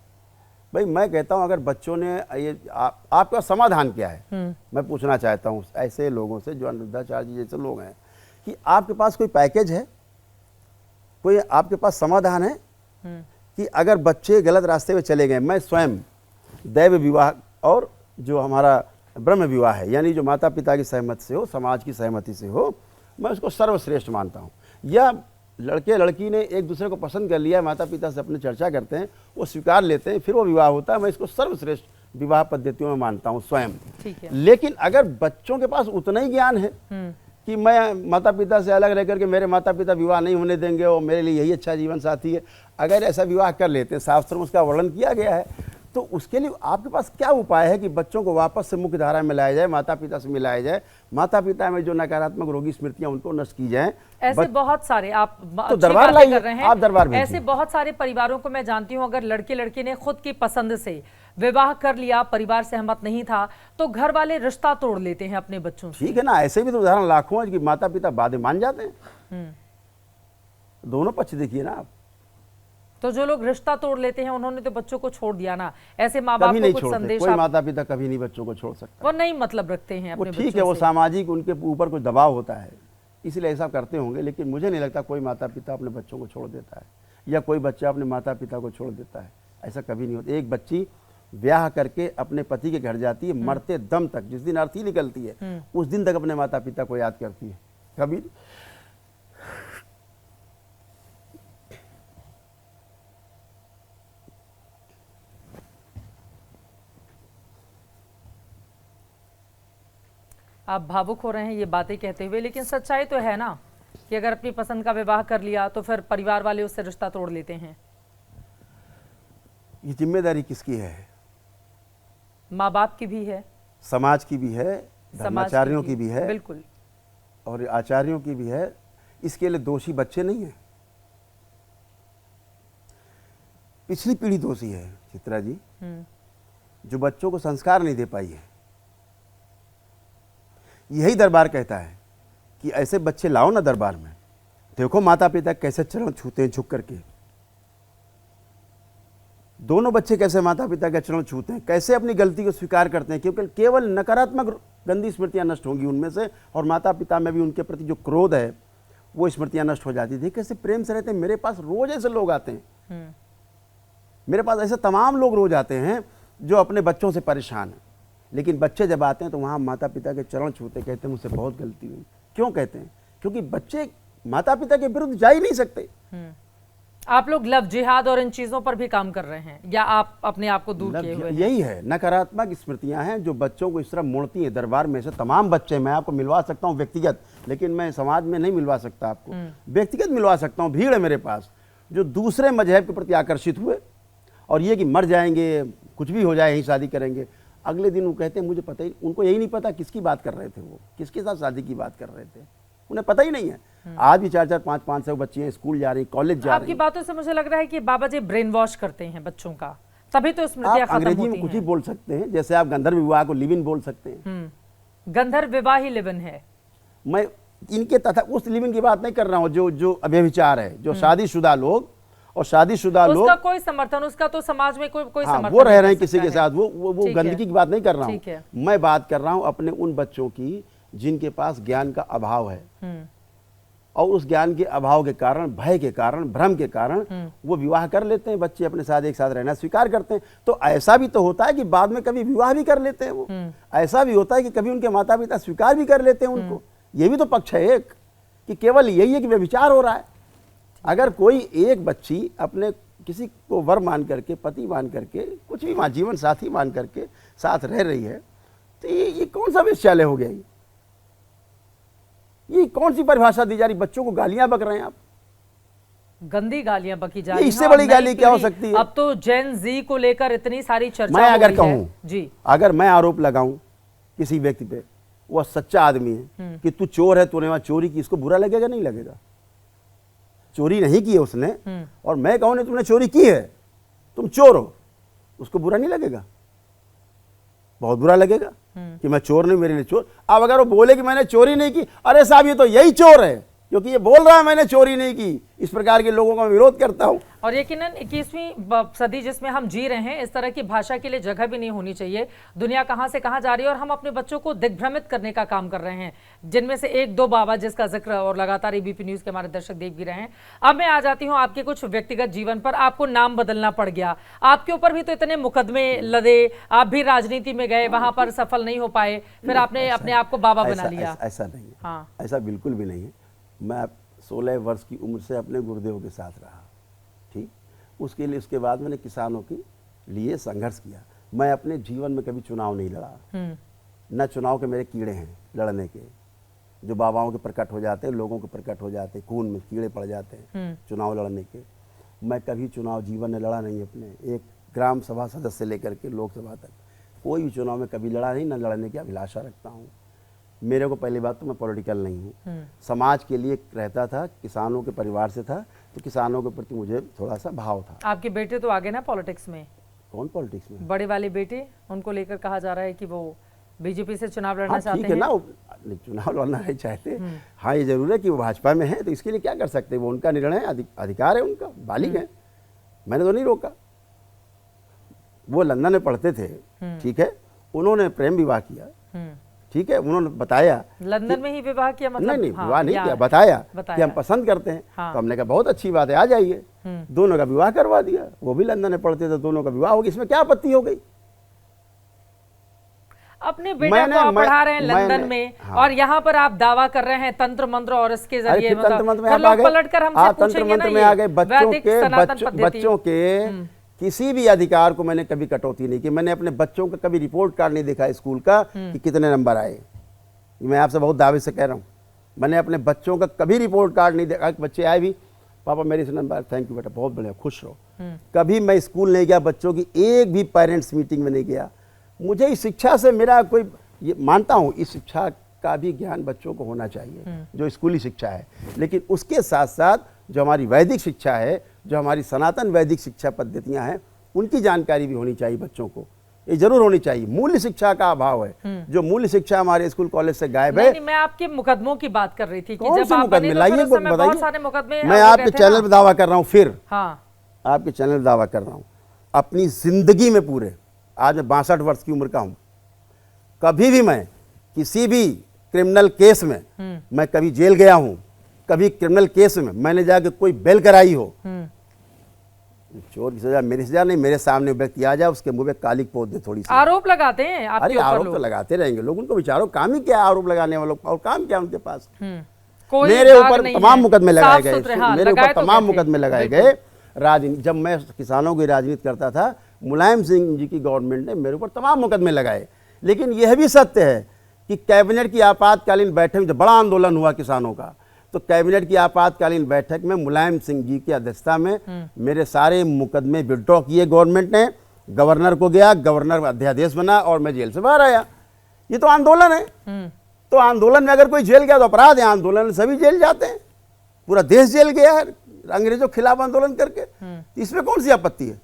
भाई मैं कहता हूं अगर बच्चों ने ये आपका समाधान क्या है, मैं पूछना चाहता हूं ऐसे लोगों से जो अनिरुद्धाचार्य जी जैसे लोग हैं कि आपके पास कोई पैकेज है, कोई आपके पास समाधान है कि अगर बच्चे गलत रास्ते में चले गए, मैं स्वयं दैव विवाह और जो हमारा ब्रह्म विवाह है, यानी जो माता पिता की सहमति से हो, समाज की सहमति से हो, मैं उसको सर्वश्रेष्ठ मानता हूँ। या लड़के लड़की ने एक दूसरे को पसंद कर लिया, माता पिता से अपनी चर्चा करते हैं, वो स्वीकार लेते हैं, फिर वो विवाह होता है, मैं इसको सर्वश्रेष्ठ विवाह पद्धतियों में मानता हूँ स्वयं। ठीक है। लेकिन अगर बच्चों के पास उतना ही ज्ञान है कि मैं माता पिता से अलग रह करके मेरे माता पिता विवाह नहीं होने देंगे और मेरे लिए यही अच्छा जीवन साथी है, अगर ऐसा विवाह कर लेते हैं, शास्त्रों में उसका वर्णन किया गया है, तो उसके लिए आपके पास क्या उपाय है कि बच्चों को वापस से मुख्य धारा में लाया जाए, माता पिता से मिलाया जाए, माता पिता में जो नकारात्मक रोगी स्मृतियां उनको नष्ट की जाए। ऐसे बहुत सारे आप तो दरबार लाइए, कर रहे हैं, आप दरबार भेजिए। ऐसे बहुत सारे परिवारों को मैं जानती हूं, अगर लड़के लड़की ने खुद की पसंद से विवाह कर लिया, परिवार सहमत नहीं था, तो घर वाले रिश्ता तोड़ लेते हैं अपने बच्चों से। ठीक है ना, ऐसे भी तो उदाहरण लाखों हैं कि माता पिता बाद में मान जाते हैं। दोनों पक्ष देखिए ना आप। तो जो लोग रिश्ता तोड़ लेते हैं उन्होंने तो बच्चों को छोड़ दिया ना। ऐसे माँ बाप को कुछ संदेश, कोई माता पिता कभी नहीं बच्चों को छोड़ सकता, वो नहीं मतलब रखते हैं अपने ठीक है, वो सामाजिक उनके ऊपर कोई दबाव होता है इसलिए ऐसा करते होंगे, लेकिन मुझे नहीं लगता कोई माता पिता अपने बच्चों को छोड़ देता है या कोई बच्चा अपने माता पिता को छोड़ देता है, ऐसा कभी नहीं होता। एक बच्ची ब्याह करके अपने पति के घर जाती है, मरते दम तक, जिस दिन अर्थी निकलती है उस दिन तक अपने माता पिता को याद करती है। कभी आप भावुक हो रहे हैं ये बातें कहते हुए, लेकिन सच्चाई तो है ना कि अगर अपनी पसंद का विवाह कर लिया तो फिर परिवार वाले उससे रिश्ता तोड़ लेते हैं। ये जिम्मेदारी किसकी है? माँ बाप की भी है, समाज की भी है, धर्माचार्यों की भी है, बिल्कुल, और आचार्यों की भी है। इसके लिए दोषी बच्चे नहीं हैं, पिछली पीढ़ी दोषी है चित्रा जी, जो बच्चों को संस्कार नहीं दे पाई है। यही दरबार कहता है कि ऐसे बच्चे लाओ ना दरबार में, देखो माता पिता कैसे चरण छूते हैं झुक करके, दोनों बच्चे कैसे माता पिता के चरण छूते हैं, कैसे अपनी गलती को स्वीकार करते हैं, क्योंकि केवल नकारात्मक गंदी स्मृतियां नष्ट होंगी उनमें से, और माता पिता में भी उनके प्रति जो क्रोध है वो स्मृतियां नष्ट हो जाती थी। कैसे प्रेम से रहते हैं। मेरे पास रोज ऐसे लोग आते हैं, मेरे पास ऐसे तमाम लोग रोज आते हैं जो अपने बच्चों से परेशान हैं, लेकिन बच्चे जब आते हैं तो वहाँ माता पिता के चरण छूते, कहते हैं मुझसे बहुत गलती हुई। क्यों कहते हैं? क्योंकि बच्चे माता पिता के विरुद्ध जा ही नहीं सकते। आप लोग लव जिहाद और इन चीजों पर भी काम कर रहे हैं या आप अपने आप को दूर किए हुए हैं? यही है, नकारात्मक स्मृतियां हैं जो बच्चों को इस तरह मोड़ती हैं। दरबार में से तमाम बच्चे, मैं आपको मिलवा सकता हूं व्यक्तिगत, लेकिन मैं समाज में नहीं मिलवा सकता आपको, व्यक्तिगत मिलवा सकता हूं। भीड़ है मेरे पास जो दूसरे मजहब के प्रति आकर्षित हुए और ये कि मर जाएंगे, कुछ भी हो जाए यही शादी करेंगे, अगले दिन वो कहते हैं मुझे पता ही, उनको यही नहीं पता किसकी बात कर रहे थे, वो किसके साथ शादी की बात कर रहे थे, उन्हें पता ही नहीं है। आज भी 4-4, 5-5 बच्चियां स्कूल जा रही, कॉलेज जा रही। आपकी बातों से मुझे लग रहा है कि बाबा जी ब्रेन वॉश करते हैं बच्चों का, तभी तो स्मृतियां खत्म होती हैं। अंग्रेजी में कुछ ही बोल सकते हैं, जैसे आप गंधर्व विवाह को लिव इन बोल सकते हैं। गंधर्व विवाह ही लिव इन है। मैं इनके तथा उस लिव इन की बात नहीं कर रहा हूँ जो अव्यभिचार है, जो शादीशुदा लोग और शादीशुदा लोग, उसका कोई समर्थन, उसका तो समाज में कोई समर्थन वो रह रहे हैं किसी के साथ, वो गंदगी की बात नहीं कर रहा हूँ। ठीक है। मैं बात कर रहा हूँ अपने उन बच्चों की जिनके पास ज्ञान का अभाव है और उस ज्ञान के अभाव के कारण, भय के कारण, भ्रम के कारण वो विवाह कर लेते हैं, बच्चे अपने साथ एक साथ रहना स्वीकार करते हैं। तो ऐसा भी तो होता है कि बाद में कभी विवाह भी कर लेते हैं वो, ऐसा भी होता है कि कभी उनके माता पिता स्वीकार भी कर लेते हैं उनको। ये भी तो पक्ष है एक, कि केवल यही है कि व्यभिचार हो रहा है। अगर कोई एक बच्ची अपने किसी को वर मान करके, पति मान करके, कुछ भी जीवन साथी मान करके साथ रह रही है, तो ये कौन सा वेश्यालय हो गया? ये कौन सी परिभाषा दी जा रही? बच्चों को गालियां बक रहे हैं आप, गंदी गालियां बकी जा रही हैं। इससे बड़ी गाली क्या हो सकती है? अब तो जेन जी को लेकर इतनी सारी चर्चा मैं अगर कहूं जी, अगर मैं आरोप लगाऊं किसी व्यक्ति पे, वह सच्चा आदमी है, कि तू चोर है, तूने वहां चोरी की, इसको बुरा लगेगा? नहीं लगेगा। चोरी नहीं की है उसने, और मैं कहूं ने तुमने चोरी की है, तुम चोर हो, उसको बुरा नहीं लगेगा? बहुत बुरा लगेगा कि मैं चोर नहीं, मेरे लिए चोर। अब अगर वो बोले कि मैंने चोरी नहीं की, अरे साहब ये तो यही चोर है, क्योंकि ये बोल रहा है मैंने चोरी नहीं की। इस प्रकार के लोगों का विरोध करता हूं। और यकीनन 21वीं सदी जिसमें हम जी रहे हैं, इस तरह की भाषा के लिए जगह भी नहीं होनी चाहिए। दुनिया कहां से कहां जा रही है और हम अपने बच्चों को दिग्भ्रमित करने का काम कर रहे हैं, जिनमें से एक दो बाबा जिसका जिक्र और लगातार एबीपी न्यूज के हमारे दर्शक देख भी रहे हैं। अब मैं आ जाती हूं आपके कुछ व्यक्तिगत जीवन पर। आपको नाम बदलना पड़ गया, आपके ऊपर भी तो इतने मुकदमे लदे, आप भी राजनीति में गए, वहां पर सफल नहीं हो पाए, फिर आपने अपने आप को बाबा बना लिया। ऐसा नहीं है। हाँ, ऐसा बिल्कुल भी नहीं है। मैं 16 वर्ष की उम्र से अपने गुरुदेव के साथ रहा, ठीक। उसके बाद मैंने किसानों के लिए संघर्ष किया। मैं अपने जीवन में कभी चुनाव नहीं लड़ा, न चुनाव के मेरे कीड़े हैं लड़ने के, जो बाबाओं के प्रकट हो जाते हैं, लोगों के प्रकट हो जाते हैं, खून में कीड़े पड़ जाते हैं चुनाव लड़ने के। मैं कभी चुनाव जीवन में लड़ा नहीं। अपने एक ग्राम सभा सदस्य से लेकर के लोकसभा तक कोई भी चुनाव में कभी लड़ा नहीं, न लड़ने की अभिलाषा रखता हूँ। मेरे को पहली बात तो मैं पॉलिटिकल नहीं हूँ, समाज के लिए रहता था, किसानों के परिवार से था, तो किसानों के प्रति मुझे थोड़ा सा भाव था। आपके बेटे तो आगे ना पॉलिटिक्स में? कौन पॉलिटिक्स में? बड़े वाले बेटे, उनको लेकर कहा जा रहा है कि वो बीजेपी से चुनाव लड़ना चाहते हैं। ठीक है ना, चुनाव लड़ना नहीं चाहते। हाँ, ये जरूर है कि वो भाजपा में है, तो इसके लिए क्या कर सकते हैं, वो उनका निर्णय है, अधिकार है उनका, बालिग है, मैंने तो नहीं रोका। वो लंदन में पढ़ते थे, ठीक है, उन्होंने प्रेम विवाह किया, ठीक है, उन्होंने बताया लंदन में ही विवाह किया, मतलब नहीं विवाह नहीं किया, बताया कि हम पसंद करते हैं। हाँ। तो हमने कहा बहुत अच्छी बात है, आ जाइए। दोनों का विवाह करवा दिया, वो भी लंदन में पढ़ते थे, दोनों का विवाह हो गया, इसमें क्या आपत्ति हो गई? अपने बेटे को आप पढ़ा रहे हैं लंदन में, हाँ। और यहाँ पर आप दावा कर रहे हैं तंत्र मंत्र और इसके जरिए पलट कर हमसे पूछेंगे ना, में आ गए बच्चों के किसी भी अधिकार को मैंने कभी कटौती नहीं की। मैंने अपने बच्चों का कभी रिपोर्ट कार्ड नहीं देखा स्कूल का कि कितने नंबर आए। मैं आपसे बहुत दावे से कह रहा हूँ, मैंने अपने बच्चों का कभी रिपोर्ट कार्ड नहीं देखा। बच्चे आए भी, पापा मेरे से नंबर, थैंक यू बेटा, बहुत बढ़िया, खुश रहो। कभी मैं स्कूल नहीं गया, बच्चों की एक भी पेरेंट्स मीटिंग में नहीं गया। मुझे इस शिक्षा से मेरा कोई, ये मानता हूँ इस शिक्षा का भी ज्ञान बच्चों को होना चाहिए, जो स्कूली शिक्षा है, लेकिन उसके साथ साथ जो हमारी वैदिक शिक्षा है, जो हमारी सनातन वैदिक शिक्षा पद्धतियां हैं, उनकी जानकारी भी होनी चाहिए बच्चों को, ये जरूर होनी चाहिए। मूल्य शिक्षा का अभाव है, जो मूल्य शिक्षा हमारे स्कूल कॉलेज से गायब है। मैं आपके मुकदमों की बात कर रही थी कि जब आप मुकदमे लाइए, बताइए। मैं आपके चैनल पर दावा कर रहा हूँ, फिर हाँ, आपके चैनल पर दावा कर रहा हूँ, अपनी जिंदगी में पूरे, आज मैं 62 वर्ष की उम्र का हूँ, कभी भी मैं किसी भी क्रिमिनल केस में मैं कभी जेल गया हूँ, कभी क्रिमिनल केस में मैंने जाके कोई बेल कराई हो, चोर की सजा मेरी सजा नहीं, मेरे सामने व्यक्ति आ जाए, उसके मुंह पे कालिक पोत दे थोड़ी सी। आरोप लगाते हैं आपके अरे आरोप तो लगाते रहेंगे लोग, उनको विचारो काम ही क्या है आरोप लगाने वालों, और काम क्या उनके पास। मेरे ऊपर तमाम मुकदमे लगाए गए, मेरे ऊपर तमाम मुकदमे लगाए गए। राजनीति, जब मैं किसानों की राजनीति करता था, मुलायम सिंह जी की गवर्नमेंट ने मेरे ऊपर तमाम मुकदमे लगाए। लेकिन यह भी सत्य है कि कैबिनेट की आपातकालीन बैठक में जब बड़ा आंदोलन हुआ किसानों का, तो कैबिनेट की आपातकालीन बैठक में मुलायम सिंह जी की अध्यक्षता में मेरे सारे मुकदमे विड्रॉ किए गवर्नमेंट ने, गवर्नर को गया, गवर्नर अध्यादेश बना और मैं जेल से बाहर आया। ये तो आंदोलन है। तो आंदोलन में अगर कोई जेल गया तो अपराध है, आंदोलन में सभी जेल जाते हैं, पूरा देश जेल गया है अंग्रेजों के खिलाफ आंदोलन करके, इसमें कौन सी आपत्ति है?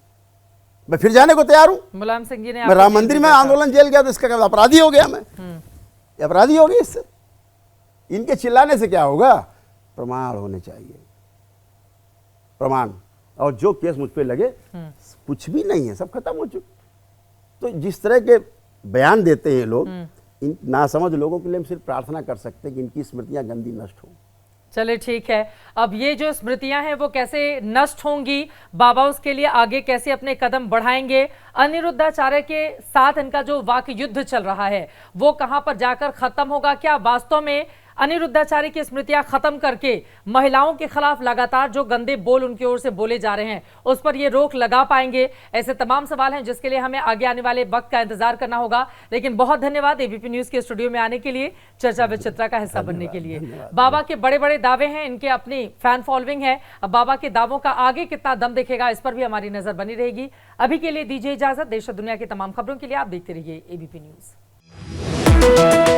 मैं फिर जाने को तैयार हूँ। मुलायम सिंह जी ने, मैं राम मंदिर में आंदोलन जेल गया तो इसका अपराधी हो गया, मैं अपराधी हो गया इससे। इनके चिल्लाने से क्या होगा? प्रमाण होने चाहिए, प्रमाण। और जो केस मुझ पे लगे कुछ भी नहीं है, सब खत्म हो चुके। तो जिस तरह के बयान देते हैं लोग, इन नासमझ लोगों के लिए हम सिर्फ प्रार्थना कर सकते हैं कि इनकी स्मृतियां गंदी नष्ट हो। चले ठीक है, अब ये जो स्मृतियां हैं वो कैसे नष्ट होंगी, बाबा उसके लिए आगे कैसे अपने कदम बढ़ाएंगे, अनिरुद्धाचार्य के साथ इनका जो वाक युद्ध चल रहा है वो कहां पर जाकर खत्म होगा? क्या वास्तव में अनिरुद्धाचार्य की स्मृतियां खत्म करके महिलाओं के खिलाफ लगातार जो गंदे बोल उनकी ओर से बोले जा रहे हैं उस पर ये रोक लगा पाएंगे? ऐसे तमाम सवाल हैं जिसके लिए हमें आगे आने वाले वक्त का इंतजार करना होगा। लेकिन बहुत धन्यवाद एबीपी न्यूज के स्टूडियो में आने के लिए, चर्चा विद चित्रा का हिस्सा बनने के लिए। बाबा के बड़े बड़े दावे हैं, इनके अपनी फैन फॉलोइंग है। अब बाबा के दावों का आगे कितना दम दिखेगा इस पर भी हमारी नजर बनी रहेगी। अभी के लिए दीजिए इजाजत। देश और दुनिया की तमाम खबरों के लिए आप देखते रहिए एबीपी न्यूज।